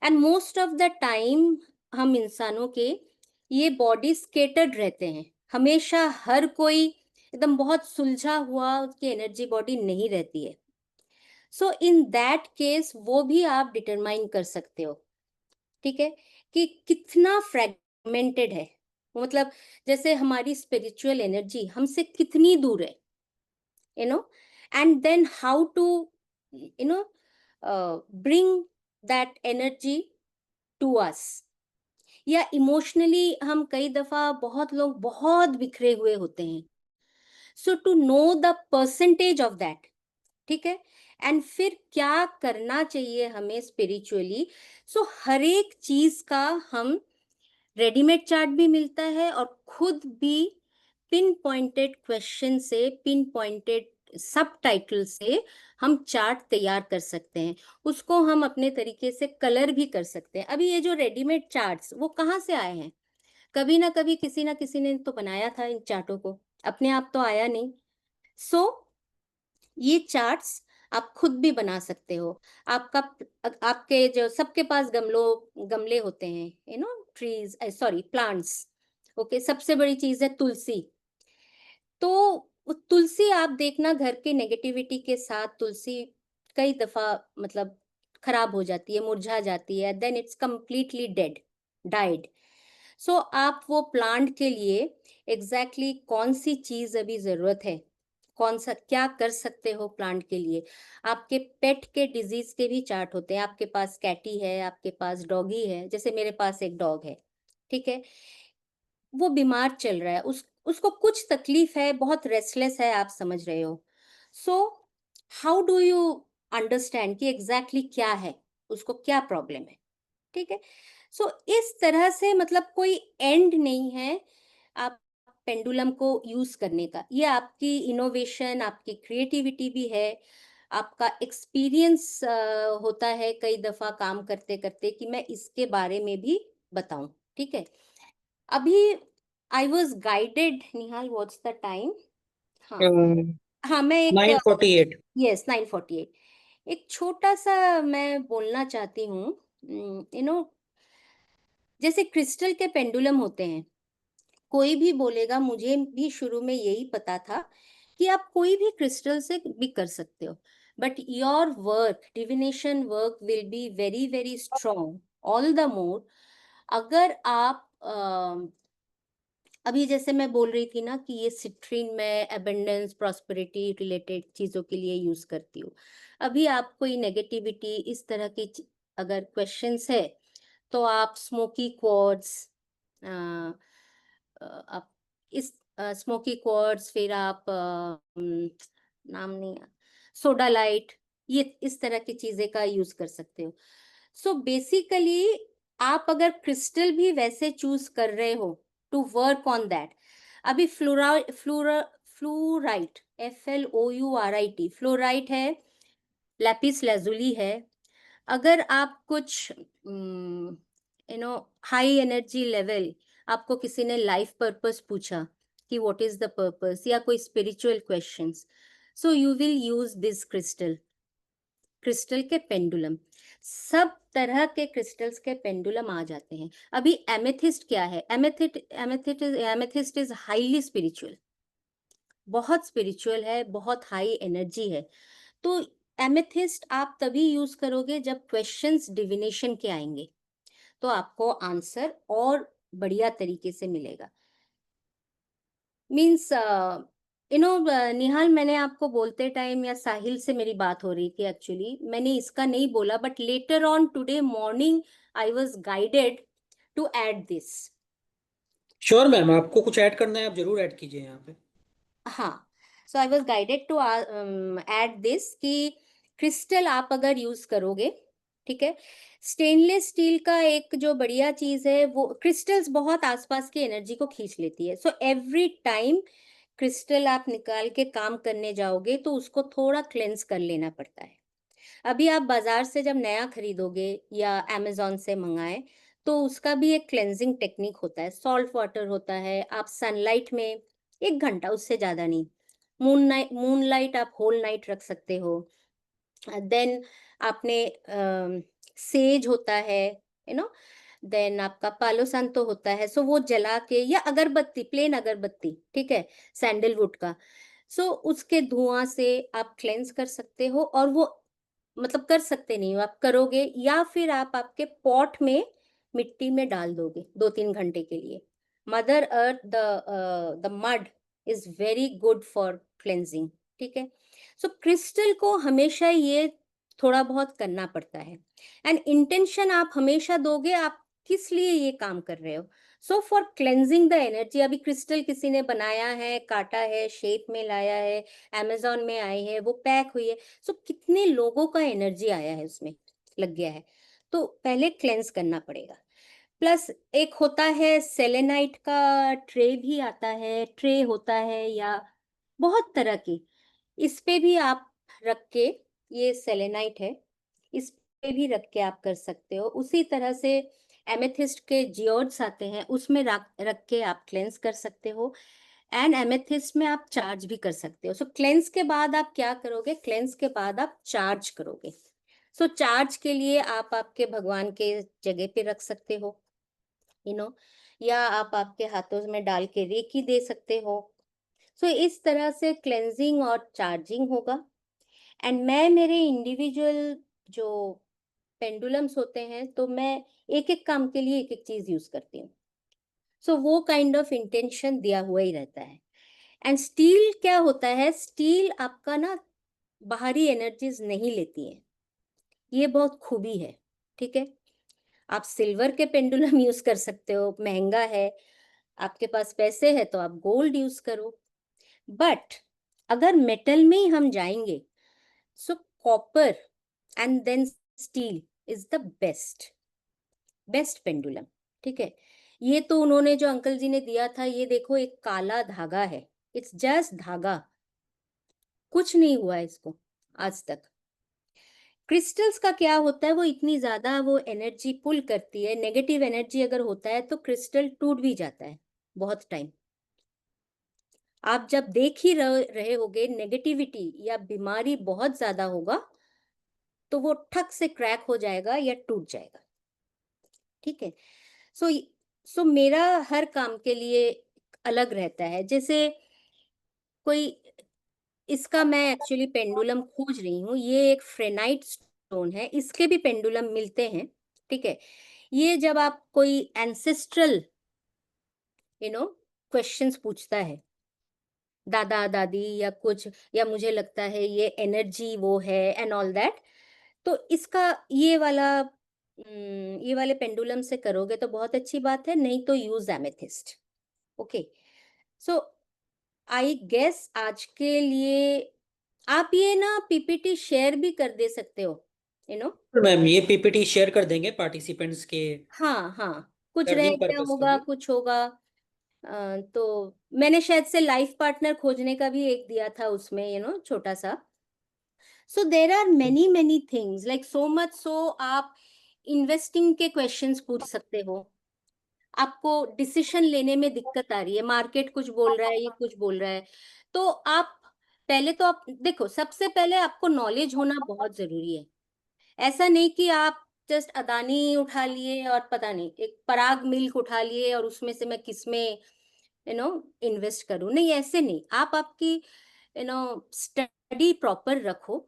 And most of the time हम इंसानों के ये बॉडी स्केटर्ड रहते हैं, हमेशा हर कोई एकदम बहुत सुलझा हुआ उसकी एनर्जी बॉडी नहीं रहती है। सो इन दैट केस वो भी आप डिटरमाइन कर सकते हो, ठीक है, कि कितना फ्रेगमेंटेड है, मतलब जैसे हमारी स्पिरिचुअल एनर्जी हमसे कितनी दूर है, you know and then how to you know bring that energy to us. या इमोशनली हम कई दफा, बहुत लोग बहुत बिखरे हुए होते हैं, so to know the percentage of that, ठीक है, एंड फिर क्या करना चाहिए हमें स्पिरिचुअली। सो हर एक चीज का हम रेडीमेड चार्ट भी मिलता है, और खुद भी पिन पॉइंटेड क्वेश्चन से, पिन पॉइंटेड सब टाइटल से हम चार्ट तैयार कर सकते हैं। उसको हम अपने तरीके से कलर भी कर सकते हैं। अभी ये जो रेडीमेड चार्ट्स वो कहाँ से आए हैं? कभी ना कभी किसी ना किसी ने तो बनाया था इन चार्टों को, अपने आप तो आया नहीं। सो ये चार्ट्स आप खुद भी बना सकते हो। आपका, आपके जो सबके पास गमले होते हैं, ट्रीज, सॉरी प्लांट्स, ओके, सबसे बड़ी चीज है तुलसी। तो वो तुलसी आप देखना, घर के नेगेटिविटी के साथ तुलसी कई दफा मतलब खराब हो जाती है, मुरझा जाती है, then it's completely dead, died. So आप वो प्लांट के लिए कौन सी चीज अभी जरूरत है, कौन सा क्या कर सकते हो प्लांट के लिए। आपके पेट के डिजीज के भी चार्ट होते हैं। आपके पास कैटी है, आपके पास डॉगी है, जैसे मेरे पास एक डॉग है, ठीक है, वो बीमार चल रहा है, उसको कुछ तकलीफ है, बहुत रेस्टलेस है, आप समझ रहे हो। So how do you understand कि क्या है, उसको क्या प्रॉब्लम है, ठीक है। सो इस तरह से मतलब कोई एंड नहीं है आप पेंडुलम को यूज करने का। ये आपकी इनोवेशन, आपकी क्रिएटिविटी भी है, आपका एक्सपीरियंस होता है कई दफा काम करते करते कि मैं इसके बारे में भी बताऊं, ठीक है। अभी I was guided, Nihal, what's the time? हाँ, हाँ, मैं एक, 9:48। यस, 9:48। एक छोटा सा मैं बोलना चाहती हूँ, जैसे क्रिस्टल के पेंडुलम होते हैं। कोई भी बोलेगा, मुझे भी शुरू में यही पता था कि आप कोई भी क्रिस्टल से भी कर सकते हो, but your work, divination work will be very very strong, all the more अगर आप अभी जैसे मैं बोल रही थी ना कि ये सिट्रीन मैं एबंडेंस, प्रॉस्पेरिटी रिलेटेड चीजों के लिए यूज करती हूँ। अभी आप कोई नेगेटिविटी इस तरह की अगर क्वेश्चंस है, तो आप स्मोकी क्वार्ट्स, आप इस स्मोकी क्वार्ट्स, फिर आप नाम नहीं, सोडा लाइट, ये इस तरह की चीजें का यूज कर सकते हो। सो बेसिकली आप अगर क्रिस्टल भी वैसे चूज कर रहे हो टू वर्क ऑन दैट, अभी फ्लोराइट, FLOURIT, फ्लोराइट है, लैपिस lazuli है। अगर आप कुछ हाई एनर्जी लेवल, आपको किसी ने लाइफ पर्पस पूछा कि व्हाट इज द पर्पस, या कोई spiritual questions, so you will use this crystal, crystal के पेंडुलम। सब तरह के क्रिस्टल्स के पेंडुलम आ जाते हैं। अभी एमेथिस्ट क्या है? एमेथिस्ट इज हाईली स्पिरिचुअल, बहुत स्पिरिचुअल है, बहुत हाई एनर्जी है। तो एमेथिस्ट आप तभी यूज करोगे जब क्वेश्चंस डिविनेशन के आएंगे, तो आपको आंसर और बढ़िया तरीके से मिलेगा। मीन्स निहाल, मैंने आपको बोलते टाइम या साहिल से मेरी बात हो रही थी, एक्चुअली मैंने इसका नहीं बोला, but later on today morning I was guided to add this. Sure ma'am, आपको कुछ ऐड करना है आप जरूर ऐड कीजिए यहाँ पे। हाँ, so I was guided to add this कि क्रिस्टल आप अगर यूज करोगे, ठीक है, स्टेनलेस स्टील का एक जो बढ़िया चीज है, वो क्रिस्टल्स बहुत आसपास की एनर्जी को खींच लेती है। सो एवरी टाइम क्रिस्टल आप निकाल के काम करने जाओगे तो उसको थोड़ा क्लेंस कर लेना पड़ता है। अभी आप बाजार से जब नया खरीदोगे या अमेज़न से मंगाएँ, तो उसका भी एक क्लेंजिंग टेक्निक होता है, सॉल्ट वाटर होता है, आप सनलाइट में 1 घंटा, उससे ज़्यादा नहीं, मूनलाइट आप होल नाइट रख सकते हो। देन आपने सेज होता है, यू नो, देन आपका पालो सांतो होता है, सो वो जला के, या अगरबत्ती, प्लेन अगरबत्ती, ठीक है, सैंडलवुड का, सो उसके धुआँ से आप क्लेंज़ कर सकते हो, और वो मतलब कर सकते नहीं हो, आप करोगे, या फिर आप आपके पॉट में मिट्टी में डाल दोगे 2-3 घंटे के लिए। Mother earth, the mud is very good for cleansing, ठीक है? सो क्रिस्टल को हमेशा ये थोड़ा बहुत करना पड़ता है, एंड इंटेंशन आप हमेशा दोगे, आप किस लिए ये काम कर रहे हो। So for cleansing the energy, अभी क्रिस्टल किसी ने बनाया है, काटा है, शेप में लाया है, अमेज़न में आई है, वो पैक हुई है, सो कितने लोगों का एनर्जी आया है उसमें, लग गया है, तो पहले क्लेंस करना पड़ेगा। प्लस एक होता है सेलेनाइट का ट्रे भी आता है, ट्रे होता है, या बहुत तरह की, इस पे भी आप रख के, ये सेलेनाइट है, इस पे भी रख के आप कर सकते हो। उसी तरह से एमेथिस्ट के जियोड्स आते हैं, उसमें रख रख के आप क्लेंस कर सकते हो, एंड एमेथिस्ट में आप चार्ज भी कर सकते हो। सो क्लेंस के बाद आप क्या करोगे, क्लेंस के बाद आप चार्ज करोगे। सो चार्ज के लिए आप आपके भगवान के जगह पे रख सकते हो, यू नो, या आप आपके हाथों में डाल के रेकी दे सकते हो। सो इस तरह से क्लेंजिंग और चार्जिंग होगा। एंड मैं मेरे इंडिविजुअल जो पेंडुलम्स होते हैं, तो मैं एक एक काम के लिए एक एक चीज यूज करती हूँ। सो वो काइंड ऑफ इंटेंशन दिया हुआ ही रहता है। एंड स्टील क्या होता है, स्टील आपका ना बाहरी एनर्जीज नहीं लेती है, ये बहुत खूबी है, ठीक है। आप सिल्वर के पेंडुलम यूज कर सकते हो, महंगा है, आपके पास पैसे है तो आप गोल्ड यूज करो, बट अगर मेटल में ही हम जाएंगे, so copper and then steel is the best best pendulum, ठीक है। ये तो उन्होंने जो अंकल जी ने दिया था, ये देखो एक काला धागा है, इट्स जस्ट धागा, कुछ नहीं हुआ है इसको आज तक। क्रिस्टल्स का क्या होता है, वो इतनी ज्यादा वो एनर्जी पुल करती है, नेगेटिव एनर्जी अगर होता है तो क्रिस्टल टूट भी जाता है बहुत टाइम। आप जब देख ही रहे होगे, नेगेटिविटी या बीमारी बहुत ज्यादा होगा, तो वो ठक से क्रैक हो जाएगा या टूट जाएगा, ठीक है। सो सो मेरा हर काम के लिए अलग रहता है। जैसे कोई, इसका मैं एक्चुअली पेंडुलम खोज रही हूँ, ये एक फ्रेनाइट स्टोन है, इसके भी पेंडुलम मिलते हैं, ठीक है। ये जब आप कोई एंसेस्ट्रल, यू नो, क्वेश्चंस पूछता है, दादा दादी या कुछ, या मुझे लगता है ये एनर्जी वो है एंड ऑल दैट, तो इसका ये वाला ये वाले पेंडुलम से करोगे तो बहुत अच्छी बात है, नहीं तो use amethyst. Okay, so I guess आज के लिए आप ये ना पीपीटी शेयर भी कर दे सकते हो, यू नो। मैम ये पीपीटी शेयर कर देंगे पार्टिसिपेंट्स के हाँ, हाँ, कुछ रह लर्निंग गया पर्पस के होगा, लिए। कुछ होगा। तो मैंने शायद से लाइफ पार्टनर खोजने का भी एक दिया था उसमें, यू नो, छोटा सा। So there are many many things, like so much so आप इन्वेस्टिंग के क्वेश्चंस पूछ सकते हो। आपको डिसीजन लेने में दिक्कत आ रही है, मार्केट कुछ बोल रहा है, ये कुछ बोल रहा है, तो आप पहले तो आप देखो, सबसे पहले आपको नॉलेज होना बहुत जरूरी है। ऐसा नहीं कि आप जस्ट अदानी उठा लिए और पता नहीं एक पराग मिल्क उठा लिए और उसमें से मैं किसमें, यू नो, इन्वेस्ट करूं, नहीं, ऐसे नहीं। आप आपकी, यू नो, स्टडी प्रॉपर रखो,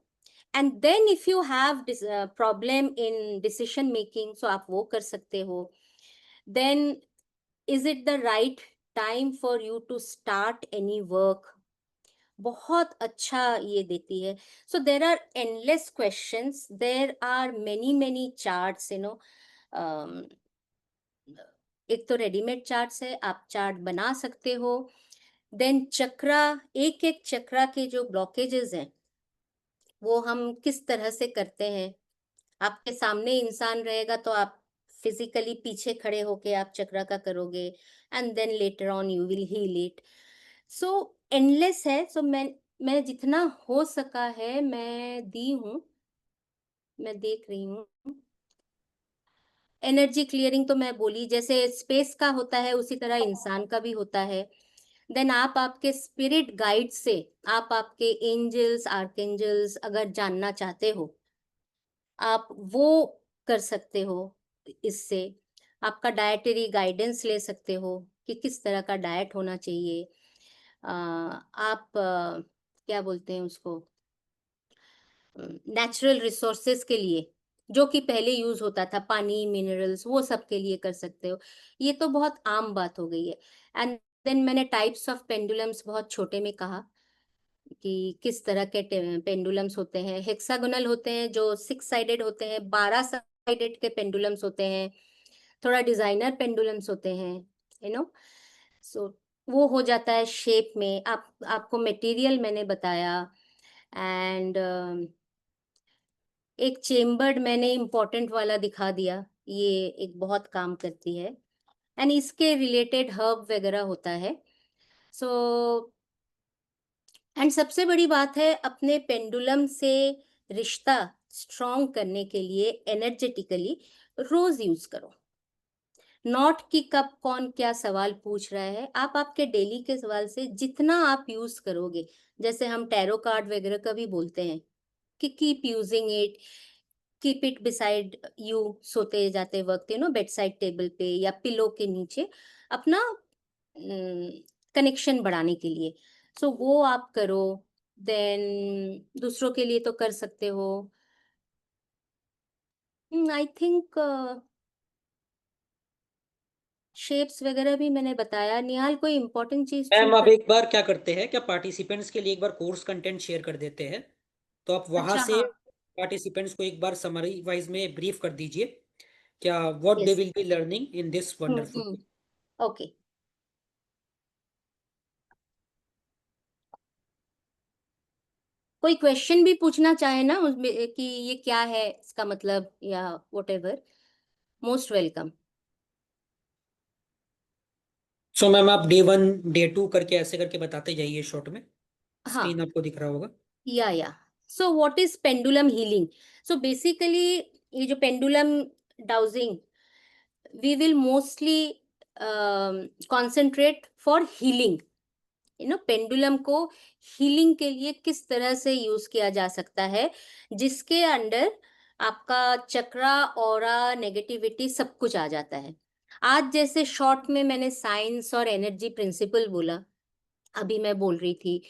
and then if you have problem in decision making, so आप वो कर सकते हो. Then is it the right time for you to start any work, बहुत अच्छा ये देती है. So there are endless questions, there are many many charts, you know. एक तो रेडीमेड चार्ट्स है, आप चार्ट बना सकते हो. देन चक्रा, एक एक चक्रा के जो ब्लॉकेजेस हैं वो हम किस तरह से करते हैं. आपके सामने इंसान रहेगा तो आप फिजिकली पीछे खड़े होके आप चक्रा का करोगे, and then later on you will heal it. So endless है. सो मैं जितना हो सका है मैं दी हूँ, मैं देख रही हूँ. एनर्जी क्लियरिंग तो मैं बोली, जैसे स्पेस का होता है उसी तरह इंसान का भी होता है. देन आप आपके स्पिरिट गाइड से, आप आपके एंजल्स आर्कएंजल्स अगर जानना चाहते हो, आप वो कर सकते हो. इससे आपका डाइटरी गाइडेंस ले सकते हो कि किस तरह का डाइट होना चाहिए. आप क्या बोलते हैं उसको, नेचुरल रिसोर्सेज के लिए, जो कि पहले यूज होता था, पानी मिनरल्स, वो सब के लिए कर सकते हो. ये तो बहुत आम बात हो गई है. एंड देन मैंने टाइप्स ऑफ पेंडुलम्स बहुत छोटे में कहा कि किस तरह के पेंडुलम्स होते हैं. हेक्सागोनल होते हैं जो 6 साइडेड होते हैं, 12 साइडेड के पेंडुलम्स होते हैं, थोड़ा डिजाइनर पेंडुलम्स होते हैं, यू नो. सो वो हो जाता है शेप में. आपको मटेरियल मैंने बताया. एंड एक चेम्बर्ड मैंने इम्पोर्टेंट वाला दिखा दिया, ये एक बहुत काम करती है. एंड इसके रिलेटेड हर्ब वगैरह होता है. सो एंड सबसे बड़ी बात है, अपने पेंडुलम से रिश्ता स्ट्रॉन्ग करने के लिए एनर्जेटिकली रोज यूज करो. नॉट कि कब कौन क्या सवाल पूछ रहा है, आप आपके डेली के सवाल से जितना आप यूज करोगे, जैसे हम टैरो कार्ड वगैरह का भी बोलते हैं कि keep using it, keep it beside you, सोते जाते वक्त, you know, bed side table पे या पिलो के नीचे, अपना कनेक्शन बढ़ाने के लिए. सो वो आप करो. देन दूसरों के लिए तो कर सकते हो. आई थिंक शेप्स वगैरह भी मैंने बताया. निहाल, कोई इम्पोर्टेंट चीज मैम छूट अब रही? एक बार क्या करते हैं, क्या पार्टिसिपेंट्स के लिए एक बार कोर्स कंटेंट शेयर कर देते हैं, तो आप वहां अच्छा, से हाँ. पार्टिसिपेंट्स को एक बार समरी वाइज में ब्रीफ कर दीजिए, क्या what they yes. Will be learning in this wonderful. Okay. कोई क्वेश्चन भी पूछना चाहे ना उसमें कि ये क्या है, इसका मतलब, या what ever, most welcome. So ma'am आप डे 1 डे 2 करके ऐसे करके बताते जाइए शॉर्ट में. हाँ. स्क्रीन आपको दिख रहा होगा. या so what is pendulum healing? So basically ये जो pendulum dowsing, we will mostly concentrate for healing. You know, pendulum को हीलिंग के लिए किस तरह से यूज किया जा सकता है, जिसके अंडर आपका चक्रा, ऑरा, नेगेटिविटी सब कुछ आ जाता है. आज जैसे शॉर्ट में मैंने साइंस और एनर्जी प्रिंसिपल बोला, अभी मैं बोल रही थी,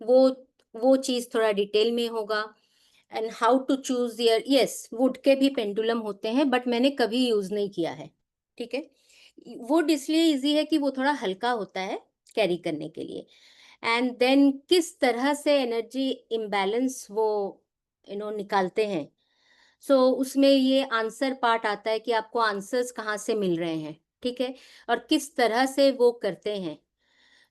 वो वो चीज थोड़ा डिटेल में होगा. And how to choose your, yes, wood के भी पेंडुलम होते हैं बट मैंने कभी यूज नहीं किया है. ठीक है. वुड इसलिए इजी है कि वो थोड़ा हल्का होता है कैरी करने के लिए. एंड देन किस तरह से एनर्जी इम्बैलेंस वो निकालते हैं. सो उसमें ये आंसर पार्ट आता है कि आपको आंसर्स कहाँ से मिल रहे हैं. ठीक है. और किस तरह से वो करते हैं,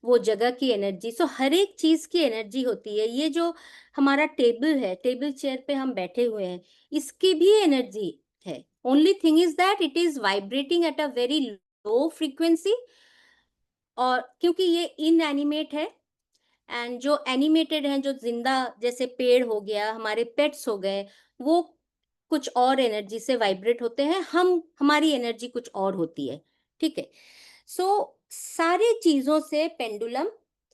वो जगह की एनर्जी. सो हर एक चीज की एनर्जी होती है. ये जो हमारा टेबल है, टेबल चेयर पे हम बैठे हुए हैं, इसकी भी एनर्जी है. Only thing is that it is vibrating at a very low frequency. और क्योंकि ये इनएनिमेट है, एंड जो एनिमेटेड हैं, जो जिंदा, जैसे पेड़ हो गया, हमारे पेट्स हो गए, वो कुछ और एनर्जी से वाइब्रेट होते हैं, हमारी एनर्जी कुछ और होती है. ठीक है. सो सारी चीजों से पेंडुलम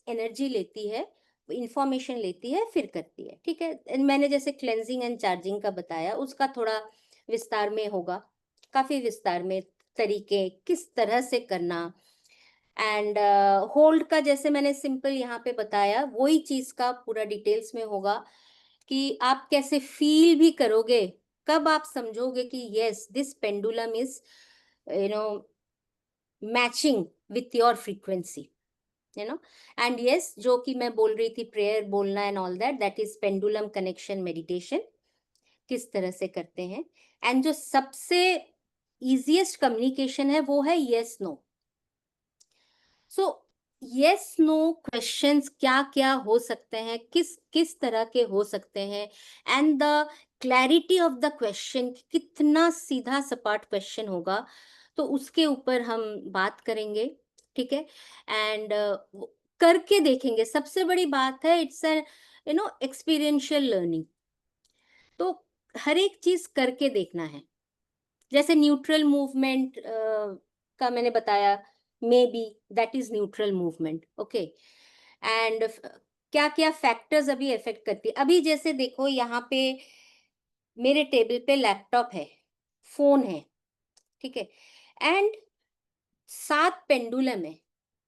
एनर्जी लेती है, इंफॉर्मेशन लेती है, फिर करती है. ठीक है. मैंने जैसे क्लेंजिंग एंड चार्जिंग का बताया, उसका थोड़ा विस्तार में होगा, काफी विस्तार में, तरीके किस तरह से करना. एंड होल्ड का जैसे मैंने सिंपल यहाँ पे बताया, वही चीज का पूरा डिटेल्स में होगा. कि आप कैसे फील भी करोगे, कब आप समझोगे कि yes this pendulum is you know matching with your frequency, you know. And yes, जो कि मैं बोल रही थी प्रेयर बोलना and all that, that is pendulum connection meditation, किस तरह से करते हैं। एंड जो सबसे इजीएस्ट कम्युनिकेशन है वो है yes no. So yes no questions क्या क्या हो सकते हैं, किस किस तरह के हो सकते हैं, and the clarity of the question, कितना सीधा सपाट क्वेश्चन होगा, तो उसके ऊपर हम बात करेंगे, ठीक है। एंड करके देखेंगे, सबसे बड़ी बात है, इट्स अ एक्सपीरियंशियल लर्निंग। तो हर एक चीज करके देखना है। जैसे न्यूट्रल मूवमेंट का मैंने बताया, may be that is neutral movement, okay. And क्या क्या फैक्टर्स अभी इफेक्ट करती है, अभी जैसे देखो यहाँ पे मेरे टेबल पे लैपटॉप है, फोन है, ठीक है, एंड 7 पेंडुलम है।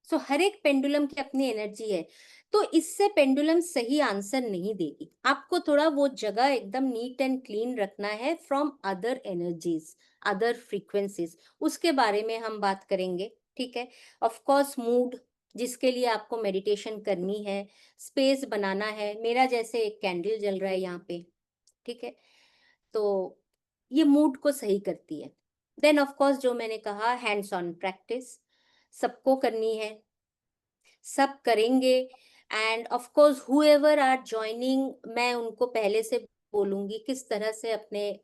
सो हर एक पेंडुलम की अपनी एनर्जी है। तो इससे पेंडुलम सही आंसर नहीं देगी, आपको थोड़ा वो जगह एकदम नीट एंड क्लीन रखना है from other energies, other frequencies, उसके बारे में हम बात करेंगे, ठीक है। ऑफ कोर्स मूड, जिसके लिए आपको मेडिटेशन करनी है, स्पेस बनाना है, मेरा जैसे एक कैंडल जल रहा है यहाँ पे, ठीक है, तो ये मूड को सही करती है। देन ऑफ कोर्स जो मैंने कहा, हैंड्स ऑन प्रैक्टिस सबको करनी है, सब करेंगे। And of course whoever are joining, मैं उनको पहले से बोलूंगी किस तरह से अपने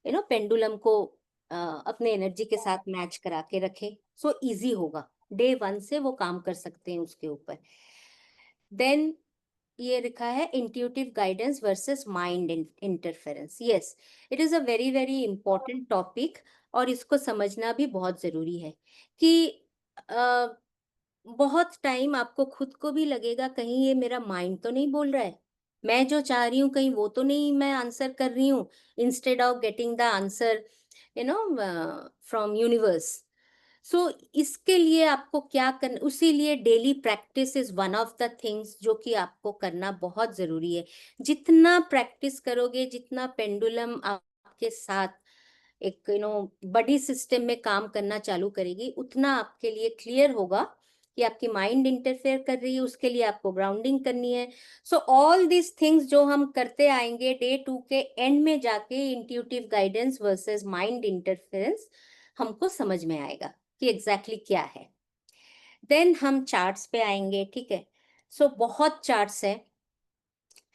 पेंडुलम को अपने एनर्जी के साथ मैच करा के रखे, सो इजी होगा, डे 1 से वो काम कर सकते हैं उसके ऊपर। देन ये लिखा है intuitive guidance versus mind interference. Yes, it is a very very important topic, और इसको समझना भी बहुत जरूरी है कि बहुत टाइम आपको खुद को भी लगेगा कहीं ये मेरा माइंड तो नहीं बोल रहा है, मैं जो चाह रही हूँ कहीं वो तो नहीं मैं आंसर कर रही हूँ, instead of getting the answer you know from universe. So इसके लिए आपको क्या करना, उसी लिए daily practice is one of the things जो कि आपको करना बहुत जरूरी है। जितना प्रैक्टिस करोगे, जितना पेंडुलम आपके साथ एक बड़ी सिस्टम में काम करना चालू करेगी, उतना आपके लिए क्लियर होगा कि आपकी माइंड इंटरफेयर कर रही है, उसके लिए आपको ग्राउंडिंग करनी है। सो ऑल दिस थिंग्स जो हम करते आएंगे, डे 2 के एंड में जाके intuitive guidance versus mind interference हमको समझ में आएगा कि एग्जैक्टली क्या है। देन हम चार्ट्स पे आएंगे, ठीक है। सो बहुत चार्ट्स है,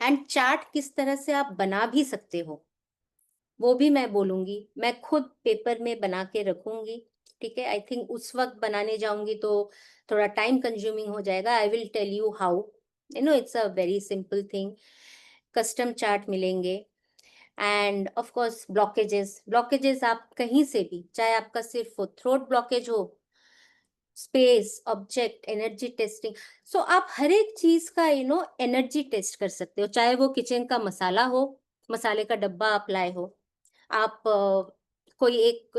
एंड चार्ट किस तरह से आप बना भी सकते हो वो भी मैं बोलूंगी, मैं खुद पेपर में बना के रखूंगी, ठीक है। आई थिंक उस वक्त बनाने जाऊंगी तो थोड़ा टाइम कंज्यूमिंग हो जाएगा, I will tell you how, it's a very simple thing. Custom chart मिलेंगे। And of course blockages, blockages आप कहीं से भी, चाहे आपका सिर्फ थ्रोट ब्लॉकेज हो, space, object, energy testing, so आप हर एक चीज का एनर्जी टेस्ट कर सकते हो, चाहे वो किचन का मसाला हो, मसाले का डब्बा आप लाए हो, आप कोई एक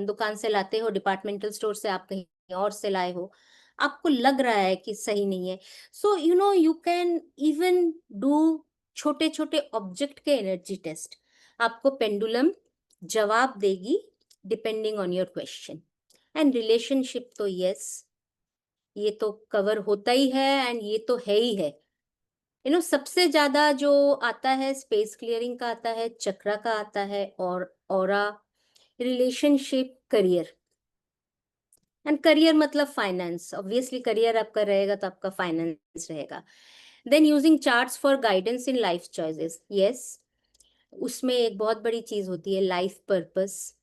दुकान से लाते हो, डिपार्टमेंटल स्टोर से आप कहीं और से लाए हो, आपको लग रहा है कि सही नहीं है, so you can even do छोटे छोटे ऑब्जेक्ट के एनर्जी टेस्ट, आपको पेंडुलम जवाब देगी depending on your question. And relationship तो यस, ये तो कवर होता ही है, एंड ये तो है ही है। सबसे ज्यादा जो आता है स्पेस क्लियरिंग का आता है, चक्रा का आता है, और aura, relationship, career. And career मतलब फाइनेंस, ऑब्वियसली करियर आपका रहेगा तो आपका फाइनेंस रहेगा। Then using charts for guidance in life choices, yes, उसमें एक बहुत बड़ी चीज होती है life purpose.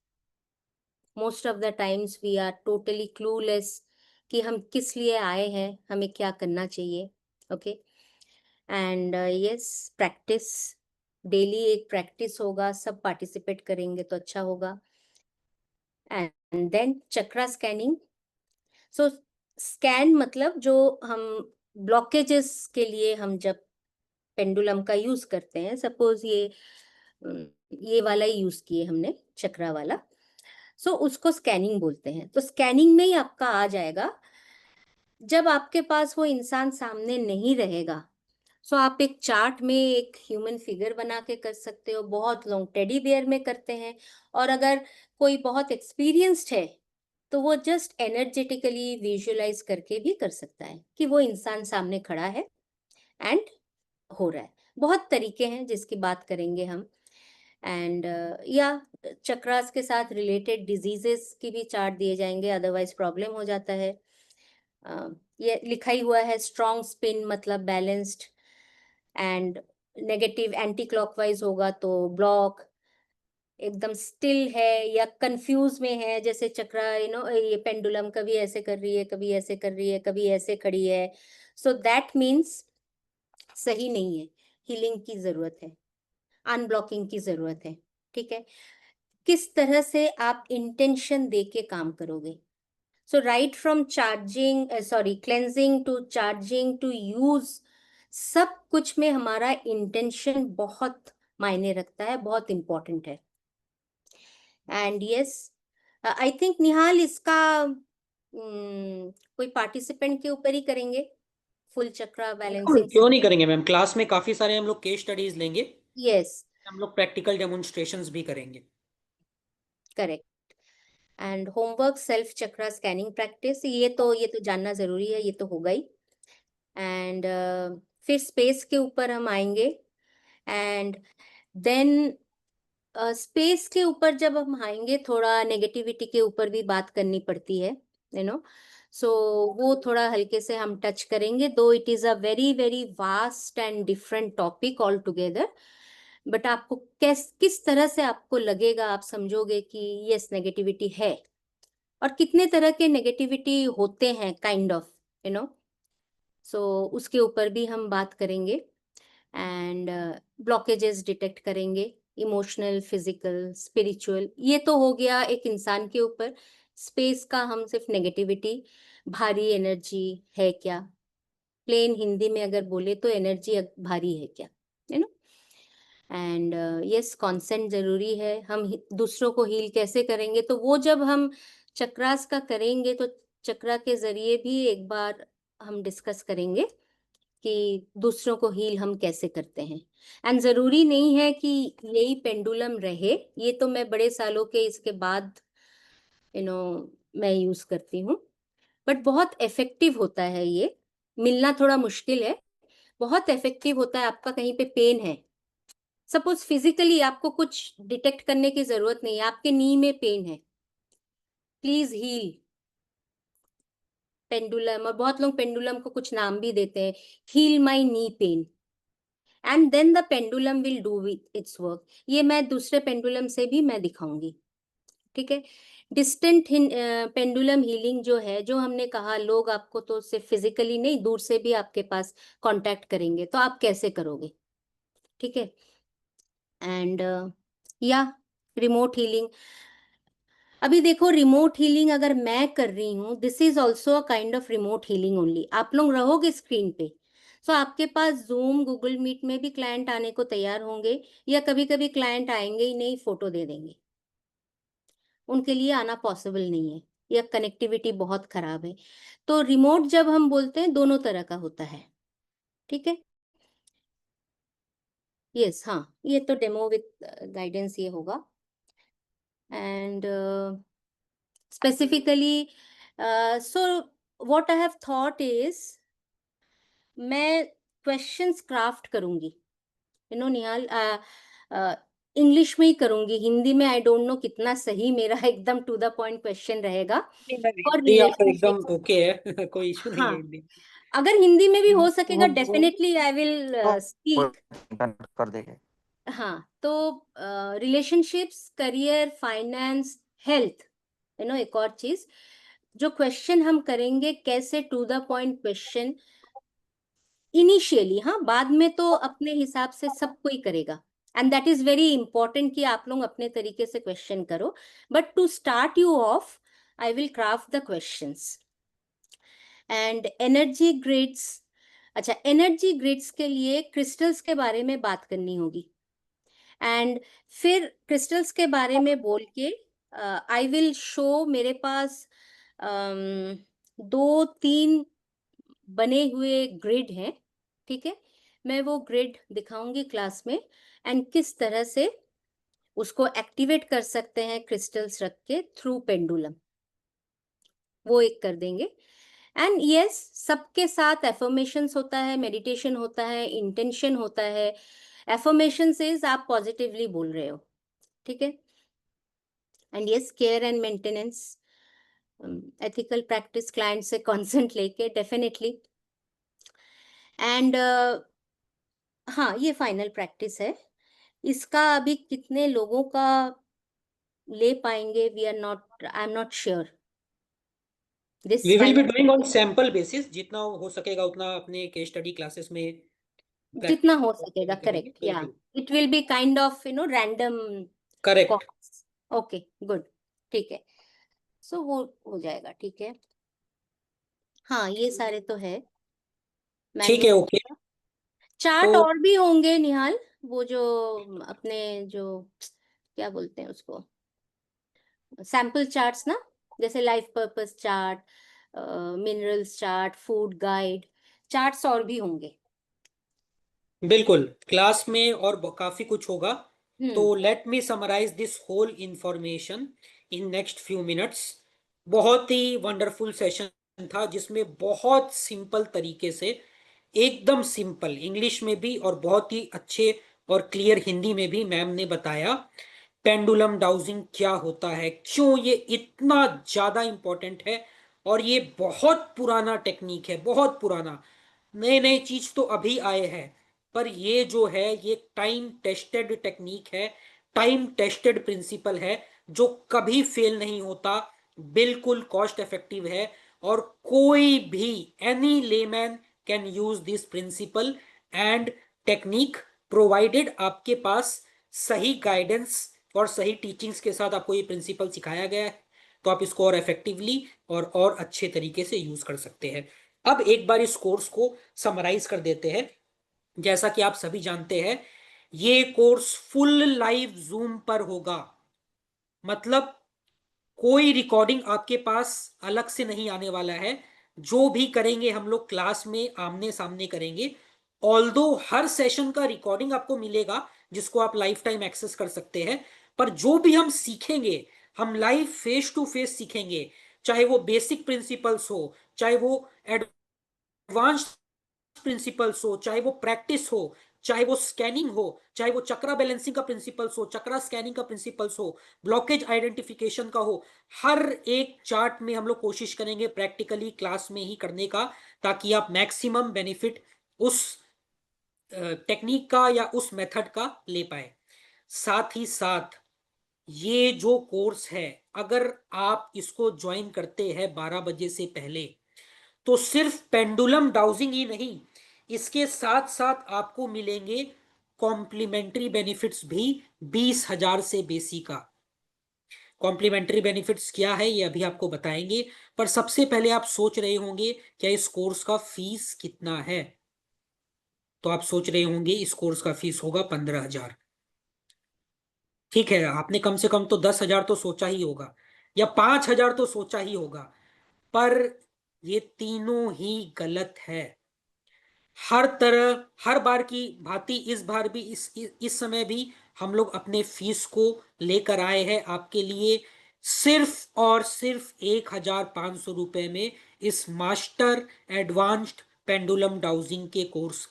Most of the times we are totally clueless कि हम किस लिए आए हैं, हमें क्या करना चाहिए, okay. And yes, practice, daily एक प्रैक्टिस होगा, सब पार्टिसिपेट करेंगे तो अच्छा होगा। And then chakra scanning. So scan मतलब जो हम ब्लॉकेजेस के लिए हम जब पेंडुलम का यूज करते हैं, सपोज ये वाला ही यूज किए हमने, चक्रा वाला, सो उसको स्कैनिंग बोलते हैं। तो स्कैनिंग में ही आपका आ जाएगा, जब आपके पास वो इंसान सामने नहीं रहेगा सो आप एक चार्ट में एक ह्यूमन फिगर बना के कर सकते हो, बहुत लोग टेडी बेयर में करते हैं, और अगर कोई बहुत एक्सपीरियंस्ड है तो वो जस्ट एनर्जेटिकली विजुअलाइज करके भी कर सकता है कि वो इंसान सामने खड़ा है एंड हो रहा है। बहुत तरीके हैं जिसकी बात करेंगे हम। एंड या चक्रास के साथ रिलेटेड डिजीजेस की भी चार्ट दिए जाएंगे, अदरवाइज प्रॉब्लम हो जाता है। ये लिखा ही हुआ है, स्ट्रॉन्ग स्पिन मतलब balanced, and negative anti clockwise होगा तो ब्लॉक, एकदम स्टिल है या कंफ्यूज में है, जैसे चक्रा ये पेंडुलम कभी ऐसे कर रही है, कभी ऐसे कर रही है, कभी ऐसे खड़ी है, सो दैट मीन्स सही नहीं है, हीलिंग की जरूरत है, अनब्लॉकिंग की जरूरत है। ठीक है, किस तरह से आप इंटेंशन दे के काम करोगे। So right from charging, sorry, cleansing to charging to use, सब कुछ में हमारा इंटेंशन बहुत मायने रखता है, बहुत इंपॉर्टेंट है। एंड यस, आई थिंक निहाल इसका कोई पार्टिसिपेंट के ऊपर ही करेंगे, फुल चक्रा बिल्कुल, बैलेंसिंग। क्यों नहीं करेंगे मैम। क्लास में काफी सारे हम लोग केस स्टडीज लेंगे, यस, हम लोग प्रैक्टिकल डेमोन्स्ट्रेशंस भी करेंगे। Correct. And homework self chakra scanning practice, ये तो जानना जरूरी है, ये तो होगा ही। एंड फिर स्पेस के ऊपर हम आएंगे। एंड देन स्पेस के ऊपर जब हम आएंगे, थोड़ा नेगेटिविटी के ऊपर भी बात करनी पड़ती है, सो वो थोड़ा हल्के से हम टच करेंगे, दो it is a very very vast and different topic all together. But आपको किस तरह से आपको लगेगा, आप समझोगे कि यस नेगेटिविटी है, और कितने तरह के नेगेटिविटी होते हैं, काइंड ऑफ, यू नो सो उसके ऊपर भी हम बात करेंगे। एंड ब्लॉकेजेस डिटेक्ट करेंगे, इमोशनल, फिजिकल, स्पिरिचुअल, ये तो हो गया एक इंसान के ऊपर। स्पेस का हम सिर्फ नेगेटिविटी, भारी एनर्जी है क्या, प्लेन हिंदी में अगर बोले तो एनर्जी भारी है क्या, you know and yes, consent जरूरी है। हम दूसरों को हील कैसे करेंगे, तो वो जब हम चक्रास का करेंगे तो चक्रा के जरिए भी एक बार हम डिस्कस करेंगे कि दूसरों को हील हम कैसे करते हैं। एंड जरूरी नहीं है कि यही पेंडुलम रहे, ये तो मैं बड़े सालों के इसके बाद यू नो मैं यूज करती हूँ, बट बहुत इफेक्टिव होता है ये। मिलना थोड़ा मुश्किल है, बहुत इफेक्टिव होता है। आपका कहीं पे पेन है, सपोज फिजिकली आपको कुछ डिटेक्ट करने की जरूरत नहीं है, आपके नी में पेन है, प्लीज हील पेंडुलम। और बहुत लोग पेंडुलम को कुछ नाम भी देते हैं, heal my knee pain, and then the pendulum will do with its work. ये मैं दूसरे पेंडुलम से भी मैं दिखाऊंगी। ठीक है, डिस्टेंट पेंडुलम हीलिंग जो है, जो हमने कहा, लोग आपको तो सिर्फ फिजिकली नहीं, दूर से भी आपके पास कांटेक्ट करेंगे, तो आप कैसे करोगे। ठीक है, एंड या रिमोट हीलिंग, अभी देखो रिमोट हीलिंग अगर मैं कर रही हूँ, this is also a kind of remote healing only. आप लोग रहोगे स्क्रीन पे, सो आपके पास जूम, गूगल मीट में भी क्लाइंट आने को तैयार होंगे, या कभी कभी क्लाइंट आएंगे ही नहीं, फोटो दे देंगे, उनके लिए आना पॉसिबल नहीं है, या कनेक्टिविटी बहुत खराब है। तो रिमोट जब हम बोलते हैं, दोनों तरह का होता है। ठीक है, यस, हाँ, ये तो डेमो विथ गाइडेंस ये होगा। And specifically, so what I have thought is, मैं क्वेश्चंस क्राफ्ट करूंगी, निहाल, इंग्लिश में ही करूंगी, हिंदी में आई डोंट नो कितना सही मेरा एकदम टू द पॉइंट क्वेश्चन रहेगा नहीं मैम, फॉर हिंदी आपका रिलेशनशिप। एकदम ओके है। कोई इशू नहीं है हाँ, हिंदी। अगर हिंदी में भी हो सकेगा, वो डेफिनेटली आई विल स्पीक। कर देंगे। हाँ, तो रिलेशनशिप्स, करियर, फाइनेंस, हेल्थ, एक और चीज जो क्वेश्चन हम करेंगे, कैसे to the point question initially, हाँ, बाद में तो अपने हिसाब से सब कोई करेगा, and that is very important कि आप लोग अपने तरीके से क्वेश्चन करो, but to start you off I will craft the questions. And energy grids, अच्छा, एनर्जी ग्रिड्स के लिए क्रिस्टल्स के बारे में बात करनी होगी, एंड फिर क्रिस्टल्स के बारे में बोल के आई विल शो, मेरे पास दो तीन बने हुए ग्रिड हैं। ठीक है, मैं वो ग्रिड दिखाऊंगी क्लास में, एंड किस तरह से उसको एक्टिवेट कर सकते हैं क्रिस्टल्स रख के थ्रू पेंडुलम, वो एक कर देंगे। एंड यस, सबके साथ एफर्मेशंस होता है, मेडिटेशन होता है, इंटेंशन होता है। एफर्मेशन से आप पॉजिटिवली बोल रहे हो, ठीक है। And yes, care and maintenance, ethical practice, client से कंसेंट लेके डेफिनेटली। एंड हाँ, ये फाइनल प्रैक्टिस है। इसका अभी कितने लोगों का ले पाएंगे, we are not, I am not sure. This we will be final, doing on sample basis, जितना हो सकेगा उतना अपने केस स्टडी क्लासेस में जितना प्रैक्टिस हो करके सकेगा, भी करेंगे, करेक्ट, या बिल्कुल। It will be kind of random correct. Calls. Okay, good, ठीक है। सो वो हो जाएगा, ठीक है। हाँ, ये सारे तो है ठीक है, मैनुअल। ओके। चार्ट तो और भी होंगे निहाल, वो जो अपने जो क्या बोलते हैं उसको, सैम्पल चार्ट्स ना, जैसे life purpose chart, minerals chart, food guide, charts और भी होंगे। बिल्कुल क्लास में और काफी कुछ होगा। हम्म। तो let me summarise this whole information in next few minutes. बहुत ही वंडरफुल सेशन था, जिसमें बहुत सिंपल तरीके से, एकदम सिंपल इंग्लिश में भी और बहुत ही अच्छे और क्लियर हिंदी में भी मैम ने बताया पेंडुलम डाउजिंग क्या होता है, क्यों ये इतना ज्यादा इंपॉर्टेंट है। और ये बहुत पुराना टेक्निक है, बहुत पुराना। नए नए चीज तो अभी आए हैं, पर ये जो है ये टाइम टेस्टेड टेक्निक है, टाइम टेस्टेड प्रिंसिपल है, जो कभी फेल नहीं होता, बिल्कुल कॉस्ट इफेक्टिव है। और कोई भी, any layman can use this principle and technique, provided आपके पास सही गाइडेंस और सही टीचिंग्स के साथ आपको ये प्रिंसिपल सिखाया गया है, तो आप इसको और इफेक्टिवली और अच्छे तरीके से यूज कर सकते हैं। अब एक बार इस कोर्स को समराइज कर देते हैं। जैसा कि आप सभी जानते हैं, ये कोर्स फुल लाइव जूम पर होगा। मतलब कोई रिकॉर्डिंग आपके पास अलग से नहीं आने वाला है। जो भी करेंगे हम लोग क्लास में आमने सामने करेंगे। ऑल्दो हर सेशन का रिकॉर्डिंग आपको मिलेगा, जिसको आप लाइफ टाइम एक्सेस कर सकते हैं। पर जो भी हम सीखेंगे, हम लाइव फेस टू फेस सीखेंगे। चाहे वो बेसिक प्रिंसिपल्स हो, चाहे वो एडवांस प्रिंसिपल्स हो, चाहे वो प्रैक्टिस हो, चाहे वो स्कैनिंग हो, चाहे वो चक्रा बैलेंसिंग का प्रिंसिपल्स हो, चक्रा स्कैनिंग का प्रिंसिपल्स हो, ब्लॉकेज आइडेंटिफिकेशन का हो। हर एक चार्ट में हम लोग कोशिश करेंगे प्रैक्टिकली क्लास में ही करने का, ताकि आप मैक्सिमम बेनिफिट उस टेक्निक का या उस मेथड का ले पाए। साथ ही साथ ये जो कोर्स है, अगर आप इसको ज्वाइन करते हैं 12 बजे से पहले, तो सिर्फ पेंडुलम डाउजिंग ही नहीं, इसके साथ साथ आपको मिलेंगे कॉम्प्लीमेंट्री बेनिफिट्स भी 20,000 से बेसी का। कॉम्प्लीमेंट्री बेनिफिट्स क्या है ये अभी आपको बताएंगे। पर सबसे पहले आप सोच रहे होंगे क्या इस कोर्स का फीस कितना है। तो आप सोच रहे होंगे इस कोर्स का फीस होगा 15,000। ठीक है, आपने कम से कम तो 10,000 तो सोचा ही होगा, या 5,000 तो सोचा ही होगा। पर ये तीनों ही गलत है। हर तरह, हर बार की भांति इस बार भी, इस समय भी हम लोग अपने फीस को लेकर आए हैं आपके लिए, सिर्फ और सिर्फ 1,500 रुपए में। इस मास्टर एडवांस्ड पेंडुलम डाउजिंग के कोर्स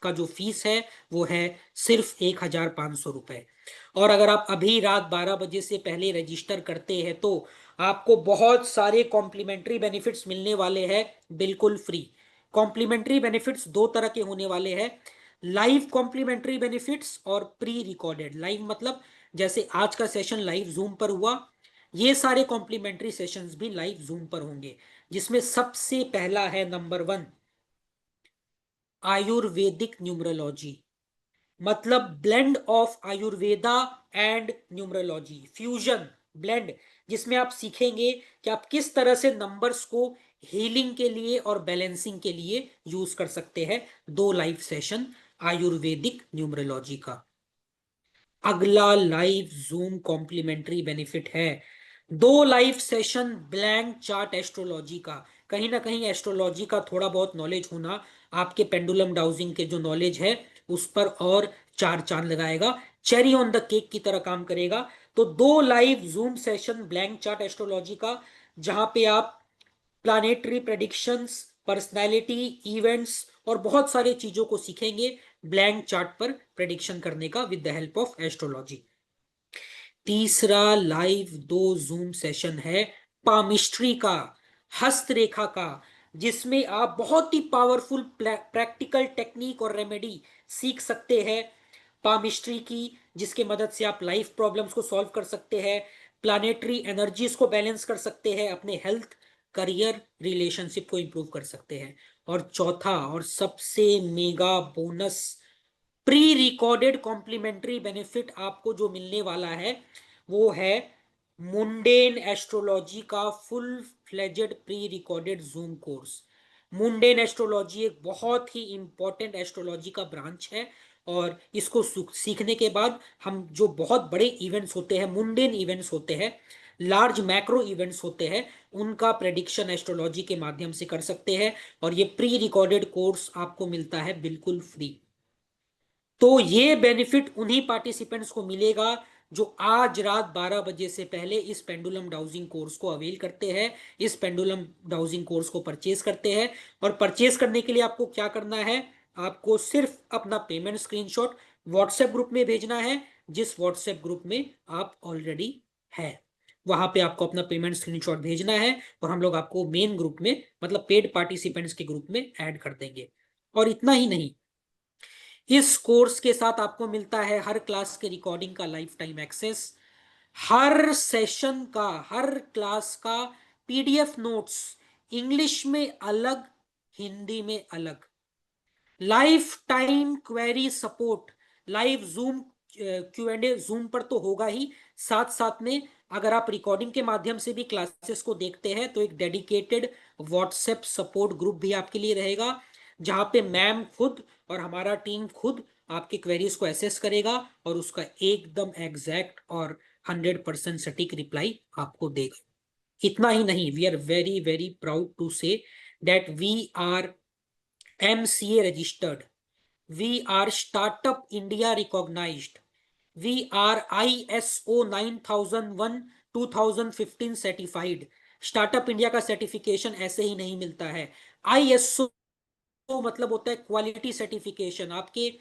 का जो फीस है वो है सिर्फ 1,500 रुपए। और अगर आप अभी रात 12 बजे से पहले रजिस्टर करते हैं, तो आपको बहुत सारे कॉम्प्लीमेंट्री बेनिफिट्स मिलने वाले हैं, बिल्कुल फ्री। कॉम्प्लीमेंट्री बेनिफिट्स दो तरह के होने वाले हैं, लाइव कॉम्प्लीमेंट्री बेनिफिट्स और प्री रिकॉर्डेड। लाइव मतलब जैसे आज का सेशन लाइव जूम पर हुआ, ये सारे कॉम्प्लीमेंट्री सेशंस भी लाइव जूम पर होंगे। जिसमें सबसे पहला है नंबर 1, आयुर्वेदिक न्यूमरोलॉजी। मतलब blend of Ayurveda and numerology, fusion, blend, जिसमें आप सीखेंगे कि आप किस तरह से नंबर्स को हीलिंग के लिए और बैलेंसिंग के लिए यूज कर सकते हैं। 2 लाइव सेशन आयुर्वेदिक न्यूमरोलॉजी का। अगला लाइव जूम कॉम्प्लीमेंट्री बेनिफिट है 2 live session blank chart astrology का। कहीं ना कहीं एस्ट्रोलॉजी का थोड़ा बहुत नॉलेज होना आपके पेंडुलम डाउजिंग के जो नॉलेज है उस पर और चार चांद लगाएगा, चेरी ऑन द केक की तरह काम करेगा। तो 2 live zoom session blank chart astrology का, जहां पे आप प्लानेटरी प्रेडिक्शंस, पर्सनैलिटी, इवेंट्स और बहुत सारे चीजों को सीखेंगे ब्लैंक चार्ट पर प्रेडिक्शन करने का with the help of astrology. तीसरा लाइव 2 जूम सेशन है पामिस्ट्री का, हस्तरेखा का, जिसमें आप बहुत ही पावरफुल प्रैक्टिकल टेक्निक और रेमेडी सीख सकते हैं पामिस्ट्री की, जिसके मदद से आप लाइफ प्रॉब्लम्स को सॉल्व कर सकते हैं, प्लानेटरी एनर्जीज को बैलेंस कर सकते हैं, अपने हेल्थ, करियर, रिलेशनशिप को इंप्रूव कर सकते हैं। और चौथा और सबसे mega bonus pre recorded complimentary benefit आपको जो मिलने वाला है वो है मुंडेन एस्ट्रोलॉजी का full fledged pre recorded zoom course. Mundane astrology एक बहुत ही इंपॉर्टेंट एस्ट्रोलॉजी का ब्रांच है, और इसको सीखने के बाद हम जो बहुत बड़े इवेंट्स होते हैं, मुंडेन इवेंट्स होते हैं, लार्ज मैक्रो इवेंट्स होते हैं, उनका प्रेडिक्शन एस्ट्रोलॉजी के माध्यम से कर सकते हैं। और ये प्री रिकॉर्डेड कोर्स आपको मिलता है बिल्कुल फ्री। तो ये बेनिफिट उन्हीं पार्टिसिपेंट्स को मिलेगा जो आज रात 12 बजे से पहले इस पेंडुलम डाउजिंग कोर्स को अवेल करते हैं, इस पेंडुलम डाउजिंग कोर्स को परचेज करते हैं। और परचेज करने के लिए आपको क्या करना है, आपको सिर्फ अपना पेमेंट स्क्रीनशॉट व्हाट्सएप ग्रुप में भेजना है, जिस व्हाट्सएप ग्रुप में आप ऑलरेडी है। वहां पे आपको अपना पेमेंट स्क्रीनशॉट भेजना है और हम लोग आपको मेन ग्रुप में, मतलब पेड पार्टिसिपेंट्स के ग्रुप में ऐड कर देंगे। और इतना ही नहीं, इस कोर्स के साथ आपको मिलता है हर क्लास के रिकॉर्डिंग का लाइफ टाइम एक्सेस, हर सेशन का, हर क्लास का पीडीएफ नोट्स, इंग्लिश में अलग, हिंदी में अलग, life time query support, live zoom Q&A zoom पर तो होगा ही, साथ साथ में अगर आप रिकॉर्डिंग के माध्यम से भी क्लासेस को देखते हैं तो एक डेडिकेटेड व्हाट्सएप सपोर्ट ग्रुप भी आपके लिए रहेगा, जहां पे मैम खुद और हमारा टीम खुद आपके क्वेरीज को एसेस करेगा और उसका एकदम एग्जैक्ट और 100% सटीक रिप्लाई आपको देगा। इतना ही नहीं, we are very very proud to say that we are MCA registered, we are Startup India recognized, we are ISO 9001 2015 certified। Startup India का सर्टिफिकेशन ऐसे ही नहीं मिलता है। ISO मतलब होता है क्वालिटी सर्टिफिकेशन, आपके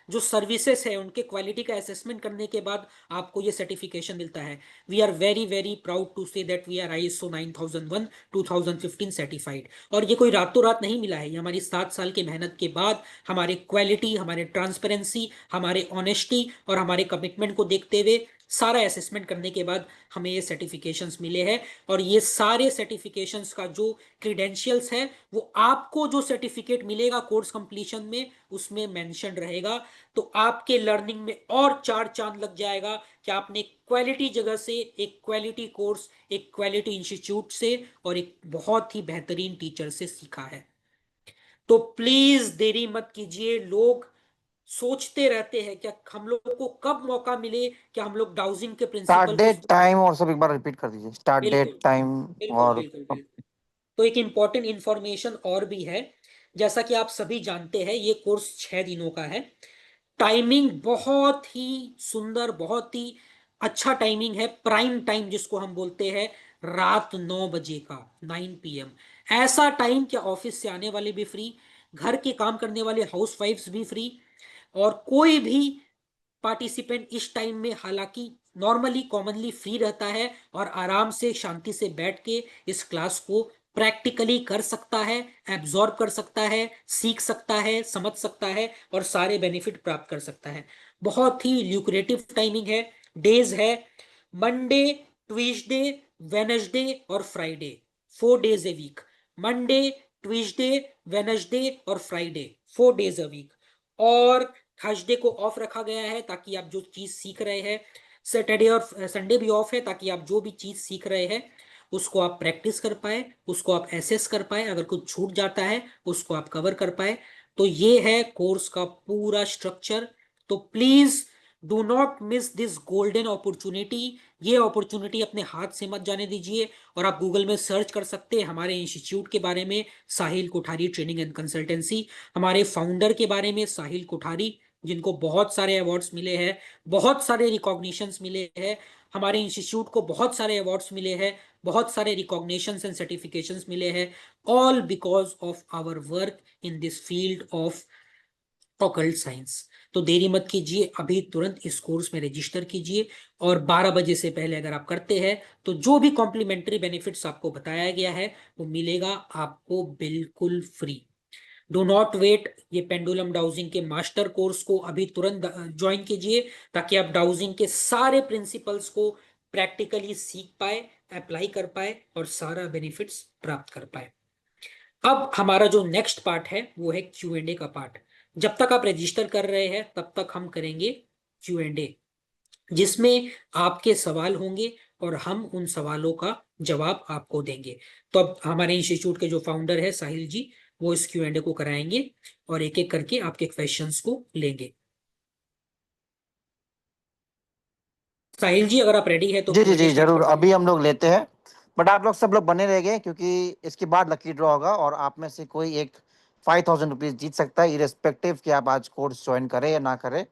जो सर्विसेज है उनके क्वालिटी का असेसमेंट करने के बाद आपको ये सर्टिफिकेशन मिलता है। We are very very proud to say that we are ISO 9001 2015 certified. और ये कोई रातों रात नहीं मिला है, ये हमारी 7 साल की मेहनत के बाद, हमारे क्वालिटी, हमारे ट्रांसपेरेंसी, हमारे ऑनेस्टी और हमारे कमिटमेंट को देखते हुए, सारा असेसमेंट करने के बाद हमें ये सर्टिफिकेशंस मिले हैं। और ये सारे सर्टिफिकेशंस का जो क्रीडेंशियल्स है वो आपको जो सर्टिफिकेट मिलेगा कोर्स कंप्लीशन में उसमें मेंशन रहेगा। तो आपके लर्निंग में और चार चांद लग जाएगा कि आपने एक क्वालिटी जगह से, एक क्वालिटी कोर्स, एक क्वालिटी इंस्टीट्यूट से और एक बहुत ही बेहतरीन टीचर से सीखा है। तो प्लीज देरी मत कीजिए। लोग सोचते रहते हैं क्या हम लोग को कब मौका मिले, क्या हम लोग डाउजिंग के स्टार्ट प्रिंसिपल को। डेट टाइम और सब एक बार रिपीट कर दीजिए, स्टार्ट बिल्कुल डेट टाइम बिल्कुल और बिल्कुल बिल्कुल। तो एक इंपॉर्टेंट इंफॉर्मेशन और भी है, जैसा कि आप सभी जानते हैं ये कोर्स 6 दिनों का है। टाइमिंग बहुत ही सुंदर, बहुत ही अच्छा टाइमिंग है, प्राइम टाइम जिसको हम बोलते हैं, रात 9 बजे का, 9 PM। ऐसा टाइम क्या ऑफिस से आने वाले भी फ्री, घर के काम करने वाले हाउस वाइफ्स भी फ्री, और कोई भी पार्टिसिपेंट इस टाइम में हालांकि नॉर्मली कॉमनली फ्री रहता है और आराम से शांति से बैठ के इस क्लास को प्रैक्टिकली कर सकता है, एब्जॉर्ब कर सकता है, सीख सकता है, समझ सकता है और सारे बेनिफिट प्राप्त कर सकता है। बहुत ही ल्यूक्रेटिव टाइमिंग है। डेज है मंडे, ट्यूसडे, वेनसडे और Friday, 4 days a week. Monday, Tuesday, Wednesday और फ्राइडे, 4 days अ वीक। और थर्सडे को ऑफ रखा गया है ताकि आप जो चीज सीख रहे हैं, सैटरडे और संडे भी ऑफ है ताकि आप जो भी चीज सीख रहे हैं उसको आप प्रैक्टिस कर पाए, उसको आप एसेस कर पाए, अगर कुछ छूट जाता है उसको आप कवर कर पाए। तो ये है कोर्स का पूरा स्ट्रक्चर। तो please do not miss this golden opportunity. ये अपॉर्चुनिटी अपने हाथ से मत जाने दीजिए। और आप गूगल में सर्च कर सकते हैं हमारे इंस्टीट्यूट के बारे में, साहिल कोठारी ट्रेनिंग एंड कंसल्टेंसी, हमारे फाउंडर के बारे में, साहिल कोठारी, जिनको बहुत सारे अवार्ड्स मिले हैं, बहुत सारे रिकॉग्निशंस मिले हैं, हमारे इंस्टीट्यूट को बहुत सारे अवार्ड्स मिले हैं, बहुत सारे रिकॉग्निशंस एंड सर्टिफिकेशंस मिले हैं, all because of our work in this field of occult science. तो देरी मत कीजिए, अभी तुरंत इस कोर्स में रजिस्टर कीजिए। और 12 बजे से पहले अगर आप करते हैं तो जो भी कॉम्प्लीमेंट्री बेनिफिट्स आपको बताया गया है वो मिलेगा आपको बिल्कुल फ्री। डो नॉट वेट, ये पेंडुलम डाउजिंग के मास्टर कोर्स को अभी तुरंत ज्वाइन कीजिए, ताकि आप डाउजिंग के सारे प्रिंसिपल्स को प्रैक्टिकली सीख पाए, अप्लाई कर पाए और सारा बेनिफिट्स प्राप्त कर पाए। अब हमारा जो नेक्स्ट पार्ट है वो है क्यू एंड ए का पार्ट। जब तक आप रजिस्टर कर रहे हैं तब तक हम करेंगे क्यू एंड ए, जिसमें आपके सवाल होंगे और हम उन सवालों का जवाब आपको देंगे। तो अब हमारे इंस्टीट्यूट के जो फाउंडर है साहिल जी, वो इस क्यू एंड ए को कराएंगे और एक एक करके आपके क्वेश्चंस को लेंगे। साहिल जी, अगर आप रेडी है तो G Q G and A G start जरूर, कर अभी दीजिए। हम लोग लेते हैं। बट आप लोग सब लोग बने रहेंगे, क्योंकि इसके बाद लकी ड्रॉ होगा और आप में से कोई एक 5,000 रुपीज जीत सकता है, इरेस्पेक्टिव कि आप आज कोर्स ज्वाइन करें या ना करें।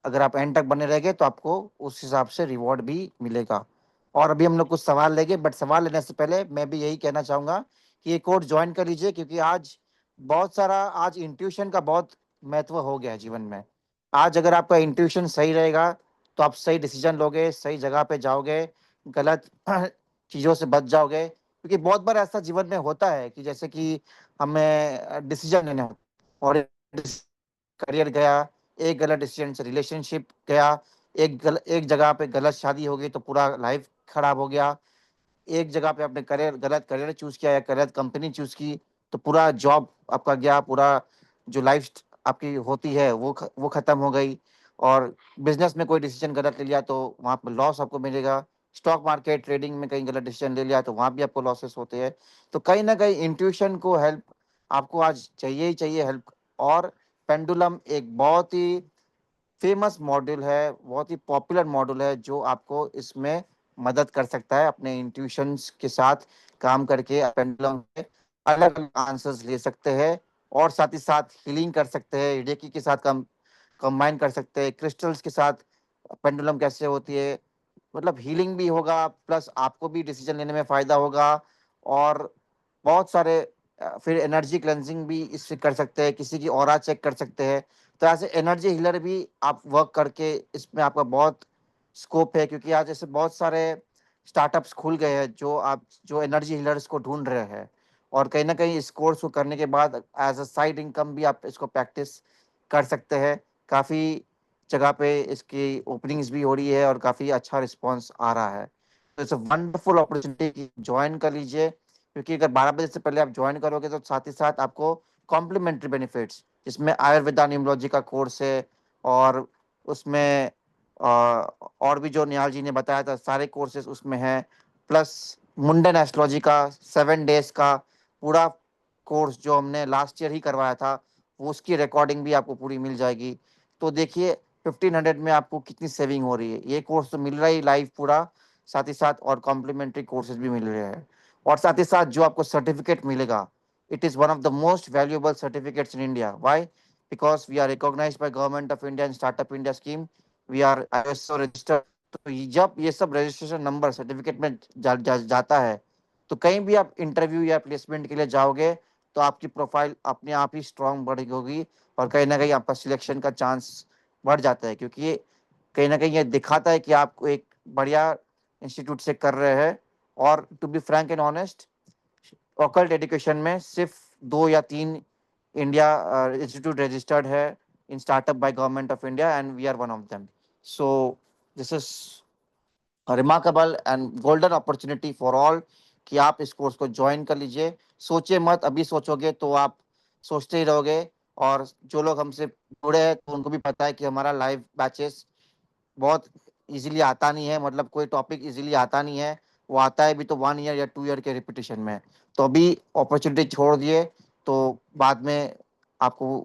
अगर आप एंड तक बने रहेंगे तो आपको उस हिसाब से रिवॉर्ड भी मिलेगा। और अभी हम लोग कुछ सवाल लेंगे, बट सवाल लेने से पहले मैं भी यही कहना चाहूँगा कि ये कोर्स ज्वाइन कर लीजिए, क्योंकि आज इंट्यूशन का बहुत महत्व हो गया है जीवन में। आज अगर आपका इंट्यूशन सही रहेगा तो आप सही डिसीजन लोगे, सही जगह पे जाओगे, गलत चीज़ों से बच जाओगे। क्योंकि बहुत बार ऐसा जीवन में होता है कि जैसे कि हमें डिसीजन लेने होते हैं, और करियर गया, एक गलत डिसीजन से रिलेशनशिप गया, एक जगह पे गलत शादी हो गई तो पूरा लाइफ खराब हो गया, एक जगह पे आपने गलत करियर चूज किया या गलत कंपनी चूज की तो पूरा जॉब आपका गया, पूरा जो लाइफ आपकी होती है वो खत्म हो गई। और बिजनेस में कोई डिसीजन गलत ले लिया तो वहाँ पर लॉस आपको मिलेगा। स्टॉक मार्केट ट्रेडिंग में कहीं गलत डिसीजन ले लिया तो वहाँ भी आपको लॉसेस होते हैं। तो कहीं ना कहीं इंट्यूशन को हेल्प आपको आज चाहिए ही चाहिए हेल्प। और पेंडुलम एक बहुत ही फेमस मॉड्यूल है, बहुत ही पॉपुलर मॉड्यूल है, जो आपको इसमें मदद कर सकता है अपने इंट्यूशंस के साथ काम करके पेंडुलम से अलग अलग आंसर्स ले सकते हैं। और साथ ही साथ हीलिंग कर सकते हैं, रेकी के साथ कंबाइन कर सकते हैं, क्रिस्टल्स के साथ पेंडुलम कैसे होती है, मतलब हीलिंग भी होगा, प्लस आपको भी डिसीजन लेने में फायदा होगा। और बहुत सारे फिर एनर्जी क्लेंजिंग भी इससे कर सकते हैं, किसी की ऑरा चेक कर सकते हैं। तो ऐसे एनर्जी हीलर भी आप वर्क करके इसमें आपका बहुत स्कोप है, क्योंकि आज ऐसे बहुत सारे स्टार्टअप्स खुल गए हैं जो एनर्जी हीलर्स को ढूंढ रहे हैं। और कहीं ना कहीं इस कोर्स को करने के बाद एज अ साइड इनकम भी आप इसको प्रैक्टिस कर सकते हैं। काफ़ी जगह पे इसकी ओपनिंग्स भी हो रही है और काफ़ी अच्छा रिस्पॉन्स आ रहा है। तो it's a wonderful opportunity, join कर लीजिए। क्योंकि अगर 12 बजे से पहले आप ज्वाइन करोगे तो साथ ही साथ आपको कॉम्प्लीमेंट्री बेनिफिट्स, जिसमें आयुर्वेदा न्यूमरोलॉजी का कोर्स है, और उसमें और भी जो निहाल जी ने बताया था सारे कोर्सेज उसमें हैं। प्लस मुंडन एस्ट्रोलॉजी का 7 डेज का पूरा कोर्स जो हमने लास्ट ईयर ही करवाया था, वो उसकी रिकॉर्डिंग भी आपको पूरी मिल जाएगी। तो देखिए 1500 में आपको कितनी सेविंग हो रही है। ये कोर्स तो मिल रहा ही लाइव पूरा, साथ ही साथ और कॉम्प्लीमेंट्री कोर्सेज भी मिल रहे हैं। और साथ ही साथ जो आपको सर्टिफिकेट मिलेगा, it is one of the most valuable certificates in India. Why? Because we are recognized by Government of India and Startup India scheme. We are ISO registered. तो जब ये सब रजिस्ट्रेशन नंबर सर्टिफिकेट में जाता है तो कहीं भी आप इंटरव्यू या प्लेसमेंट के लिए जाओगे तो आपकी प्रोफाइल अपने आप ही स्ट्रांग बढ़ होगी, और कहीं ना कहीं आपका सिलेक्शन का चांस बढ़ जाता है। क्योंकि ये कहीं ना कहीं ये दिखाता है कि आप एक बढ़िया इंस्टीट्यूट से कर रहे हैं। और to be frank and honest, occult education में सिर्फ 2 या 3 इंडिया इंस्टीट्यूट रजिस्टर्ड है in startup by government of India, and we are one of them. So this is remarkable and golden opportunity for all कि आप इस course को join कर लीजिए। सोचिए मत, अभी सोचोगे तो आप सोचते ही रहोगे। और जो लोग हमसे जुड़े हैं तो उनको भी पता है कि हमारा लाइव बैचेस बहुत इजीली आता नहीं है, मतलब कोई टॉपिक इजीली आता नहीं है। वो आता है भी तो 1 ईयर या 2 ईयर के रिपीटेशन में। तो अभी अपॉर्चुनिटी छोड़ दिए तो बाद में आपको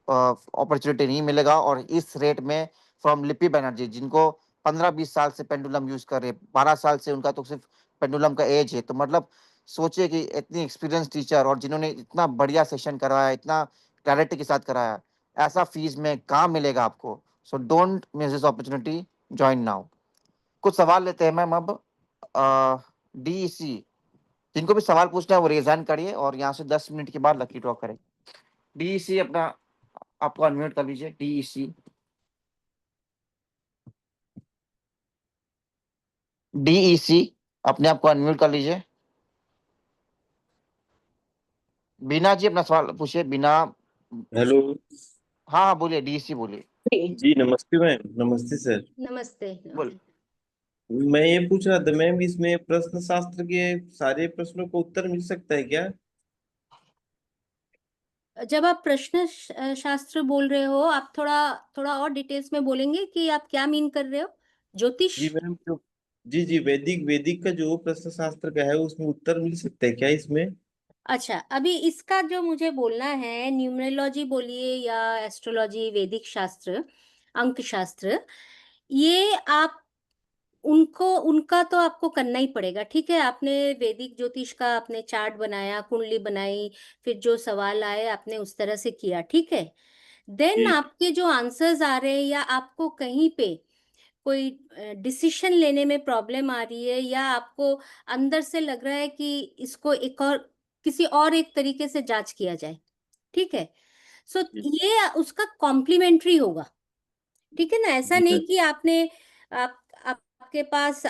अपॉर्चुनिटी नहीं मिलेगा। और इस रेट में फ्रॉम लिपि बनर्जी, जिनको 15-20 साल से पेंडुलम यूज कर रहे, 12 साल से उनका तो सिर्फ पेंडुलम का एज है। तो मतलब सोचिए कि इतनी एक्सपीरियंस टीचर और जिन्होंने इतना बढ़िया सेशन कराया, इतना क्लैरिटी के साथ कराया, ऐसा फीस में कहाँ मिलेगा आपको। So don't miss this opportunity, join now. कुछ सवाल लेते हैं मैम अब। डीईसी, जिनको भी सवाल पूछना है वो रेज हैंड करिए और यहाँ से 10 मिनट के बाद लकी ड्रॉ करें। डीईसी अपना आपको अनम्यूट कर लीजिए। डीईसी, डीईसी अपने आप को अनम्यूट कर लीजिए। बीना जी अपना सवाल पूछिए। बीना, हेलो। हाँ हाँ बोलिए, डीईसी बोलिए। जी नमस्ते मैम। नमस्ते सर। नमस्ते। बोल। मैं ये पूछ रहा था मैम, इसमें प्रश्न शास्त्र के सारे प्रश्नों को उत्तर मिल सकता है क्या? जब आप प्रश्न शास्त्र बोल रहे हो, आप थोड़ा थोड़ा और डिटेल्स में बोलेंगे कि आप क्या मीन कर रहे हो? ज्योतिष? जी मैम, जो जी वैदिक वैदिक का जो प्रश्न शास्त्र का है उसमें उत्तर मिल सकता है क्या इसमें? अच्छा, अभी इसका जो मुझे बोलना है, न्यूमरोलॉजी बोलिए या एस्ट्रोलॉजी, वैदिक शास्त्र, अंक शास्त्र, ये आप उनका तो आपको करना ही पड़ेगा, ठीक है। आपने वैदिक ज्योतिष का आपने चार्ट बनाया, कुंडली बनाई, फिर जो सवाल आए आपने उस तरह से किया, ठीक है। देन जी आपके जो आंसर्स आ रहे हैं या आपको कहीं पे कोई डिसीशन लेने में प्रॉब्लम आ रही है या आपको अंदर से लग रहा है कि इसको एक और किसी और एक तरीके से जांच किया जाए, ठीक है। सो जी ये उसका कॉम्प्लीमेंट्री होगा, ठीक है ना। ऐसा जी नहीं मैम। कि आपने आपके पास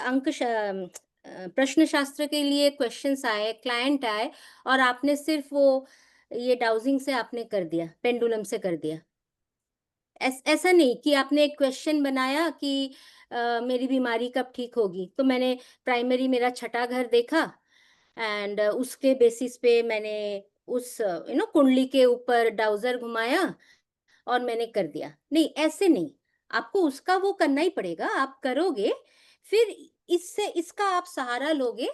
प्रश्न शास्त्र के लिए क्वेश्चंस आए, क्लाइंट आए और आपने सिर्फ वो ये डाउजिंग से आपने कर दिया, पेंडुलम से कर दिया। ऐसा नहीं कि आपने एक क्वेश्चन बनाया कि मेरी बीमारी कब ठीक होगी, तो मैंने प्राइमरी मेरा छठा घर देखा एंड उसके बेसिस पे मैंने उस कुंडली के ऊपर डाउजर घुमाया और मैंने कर दिया। नहीं, ऐसे नहीं, आपको उसका वो करना ही पड़ेगा, आप करोगे, फिर इससे इसका आप सहारा लोगे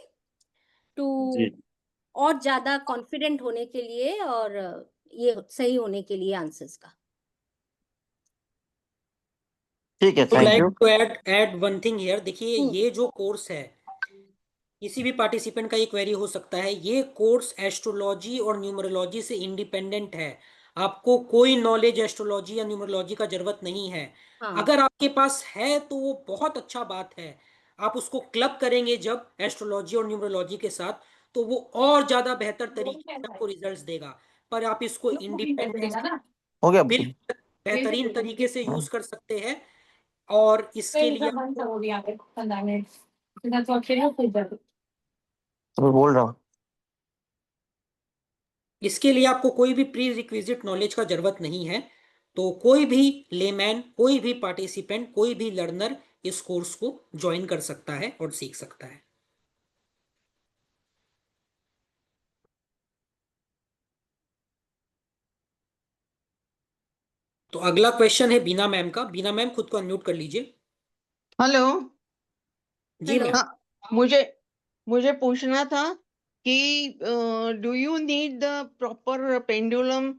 टू जी और ज्यादा कॉन्फिडेंट होने के लिए और ये सही होने के लिए आंसर्स का। ठीक है, would thank like you. to add one thing here। देखिए, हम्म, ये जो कोर्स है, किसी भी पार्टिसिपेंट का ये क्वेरी हो सकता है, ये कोर्स एस्ट्रोलॉजी और न्यूमरोलॉजी से इंडिपेंडेंट है। आपको कोई नॉलेज एस्ट्रोलॉजी या न्यूमरोलॉजी का जरूरत नहीं है। हाँ, अगर आपके पास है तो वो बहुत अच्छा बात है। आप उसको क्लब करेंगे जब एस्ट्रोलॉजी और न्यूमरोलॉजी के साथ, तो वो और ज्यादा बेहतर तरीके से आपको रिजल्ट्स देगा। पर आप इसको इंडिपेंडेंटली हो गया। बिल्कुल बेहतरीन तरीके से यूज कर सकते हैं। और इसके लिए तो बोल रहा हूँ। आपको कोई भी प्री रिक्विजिट नॉलेज का जरूरत नहीं है। तो कोई भी लेमैन, कोई भी पार्टिसिपेंट, कोई भी लर्नर इस कोर्स को ज्वाइन कर सकता है और सीख सकता है। तो अगला क्वेश्चन है बीना मैम का। बीना मैम, खुद को अनम्यूट कर लीजिए। हेलो। जी हेलो। मैम। हाँ, मुझे मुझे पूछना था कि do you need the proper pendulum?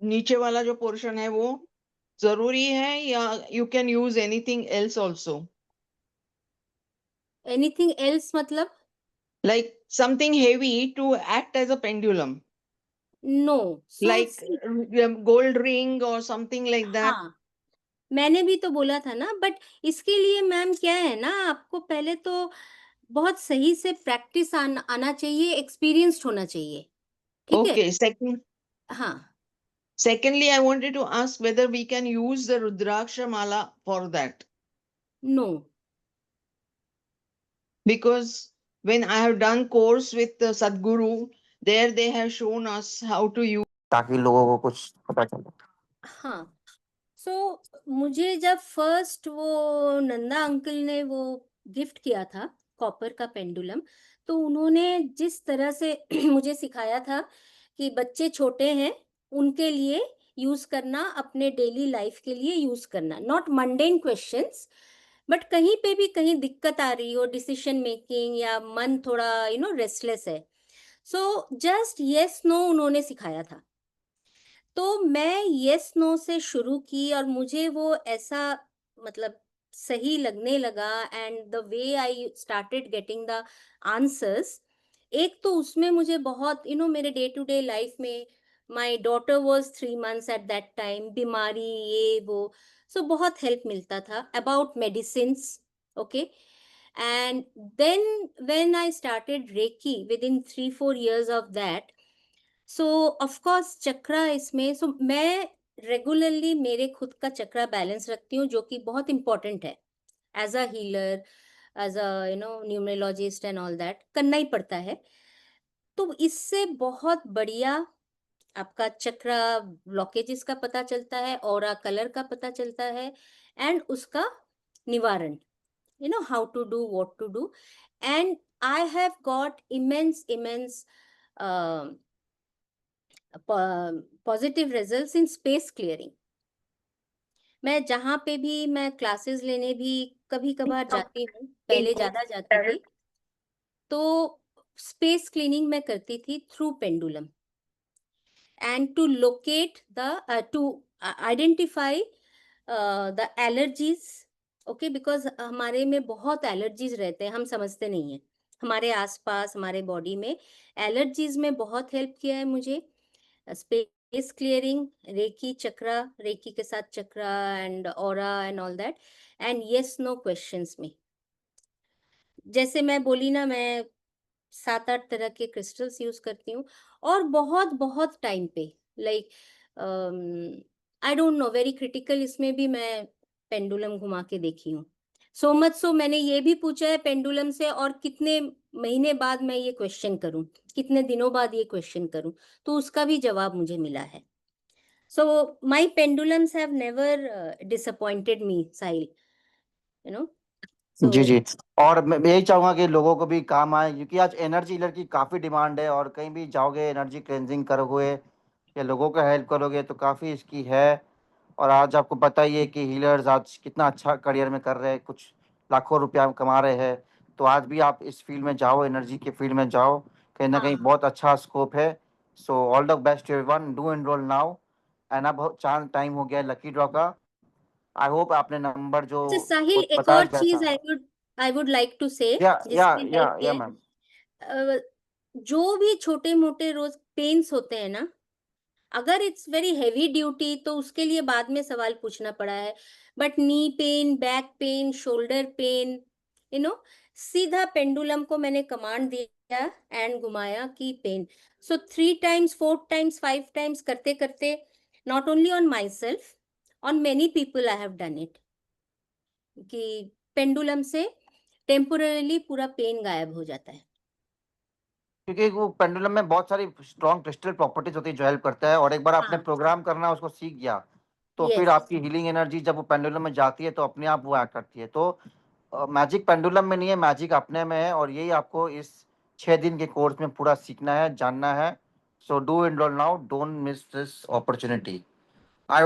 नीचे वाला जो पोर्शन है वो जरूरी है या you can use anything else also, anything else मतलब? Like something heavy to act as a pendulum, no. So like gold ring और समथिंग लाइक दैट? हाँ, मैंने भी तो बोला था ना, बट इसके लिए मैम क्या है ना, आपको पहले तो बहुत सही से प्रैक्टिस आना चाहिए, एक्सपीरियंस्ड होना चाहिए, ठीक है। ओके। हाँ। Secondly, I wanted to ask whether we can use the Rudraksha mala for that. No. Because when I have done course with the Sadguru, there they have shown us how to use. ताकि लोगों को कुछ पता चले। हाँ, सो मुझे जब first वो नंदा अंकल ने वो गिफ्ट किया था कॉपर का पेंडुलम, तो उन्होंने जिस तरह से मुझे सिखाया था कि बच्चे छोटे हैं, उनके लिए यूज करना, अपने डेली लाइफ के लिए यूज करना, नॉट मंडेन क्वेश्चंस, बट कहीं पे भी कहीं दिक्कत आ रही हो, डिसीजन मेकिंग या मन थोड़ा रेस्टलेस है, सो जस्ट यस नो उन्होंने सिखाया था। तो मैं यस नो से शुरू की और मुझे वो ऐसा मतलब सही लगने लगा, and the way I started getting the answers, एक तो उसमें मुझे बहुत मेरे डे टू डे लाइफ में, my daughter was 3 months at that time, बीमारी ये वो, सो बहुत हेल्प मिलता था about medicines. Okay. And then when I started reiki within 3-4 years of that, so of course chakra इसमें, सो मैं regularly मेरे खुद का चक्रा बैलेंस रखती हूँ, जो कि बहुत इंपॉर्टेंट है as a healer, as a numerologist and all that, करना ही पड़ता है. तो इससे बहुत बढ़िया आपका चक्रा ब्लॉकेजेस का पता चलता है, ऑरा कलर का पता चलता है, एंड उसका निवारण, how to do, what to do. And I have got immense positive results in space clearing. मैं जहाँ पे भी मैं क्लासेस लेने भी कभी कभार जाती हूँ, पहले ज्यादा जाती थी, तो स्पेस क्लीनिंग मैं करती थी through pendulum, and to locate the to identify the allergies. Okay, because हमारे में बहुत एलर्जीज रहते हैं, हम समझते नहीं हैं. हमारे आसपास हमारे बॉडी में एलर्जीज में बहुत हेल्प किया है मुझे space clearing, reiki chakra, reiki के साथ chakra and aura and all that, and yes no questions में. जैसे मैं बोली ना, मैं 7-8 तरह के क्रिस्टल्स यूज करती हूँ, और बहुत बहुत टाइम पे, like I don't no, very critical इसमें भी मैं पेंडुलम घुमा के देखी हूँ. सो मच सो मैंने ये भी पूछा है पेंडुलम से, और कितने महीने बाद मैं ये क्वेश्चन करूं, कितने दिनों बाद ये क्वेश्चन करूं, तो उसका भी जवाब मुझे मिला है. So my pendulums have never disappointed me, Sahil, so जी जी। और मैं यही चाहूंगा कि लोगों को भी काम आए, क्योंकि आज एनर्जी हीलर की काफ़ी डिमांड है, और कहीं भी जाओगे एनर्जी क्लेंजिंग करोगे या लोगों का हेल्प करोगे तो काफ़ी इसकी है। और आज आपको पता ही है कि हीलर्स आज कितना अच्छा करियर में कर रहे हैं, कुछ लाखों रुपया कमा रहे हैं। तो आज भी आप इस फील्ड में जाओ, एनर्जी के फील्ड में जाओ, कहीं ना हाँ. कहीं बहुत अच्छा स्कोप है। सो all the best everyone, do enrol now. And अब चांद टाइम हो गया लकी ड्रॉ का। आई होप आपने नंबर जो अच्छा साहिल, एक बताया और गया चीज था। आई वुड लाइक टू से, या या जिसमें या हेल्प किया या है. मैम। जो भी छोटे मोटे रोज पेन्स होते हैं ना, अगर इट्स वेरी हैवी ड्यूटी तो उसके लिए बाद में सवाल पूछना पड़ा है, but knee pain, back pain, shoulder pain, you know सीधा पेंडुलम को मैंने कमांड दिया एंड घुमाया कि पेन. सो 3 times, 4 times, 5 times करते करते, not only on my self, on many people I have done it, कि पेंडुलम से टेम्पोररीली पूरा पेन गायब हो जाता है. क्योंकि वो पेंडुलम में बहुत सारी स्ट्रॉन्ग क्रिस्टल प्रॉपर्टीज होती है जो हेल्प करता है, और एक बार आपने हाँ. प्रोग्राम करना उसको सीख गया तो फिर यस. आपकी हीलिंग एनर्जी जब वो पेंडुलम में जाती है तो अपने आप वो एक्ट करती है। तो मैजिक पेंडुलम में नहीं है, मैजिक अपने में है, और यही आपको इस 6 दिन के कोर्स में पूरा सीखना है, जानना है। So do enrol now, don't miss this opportunity. I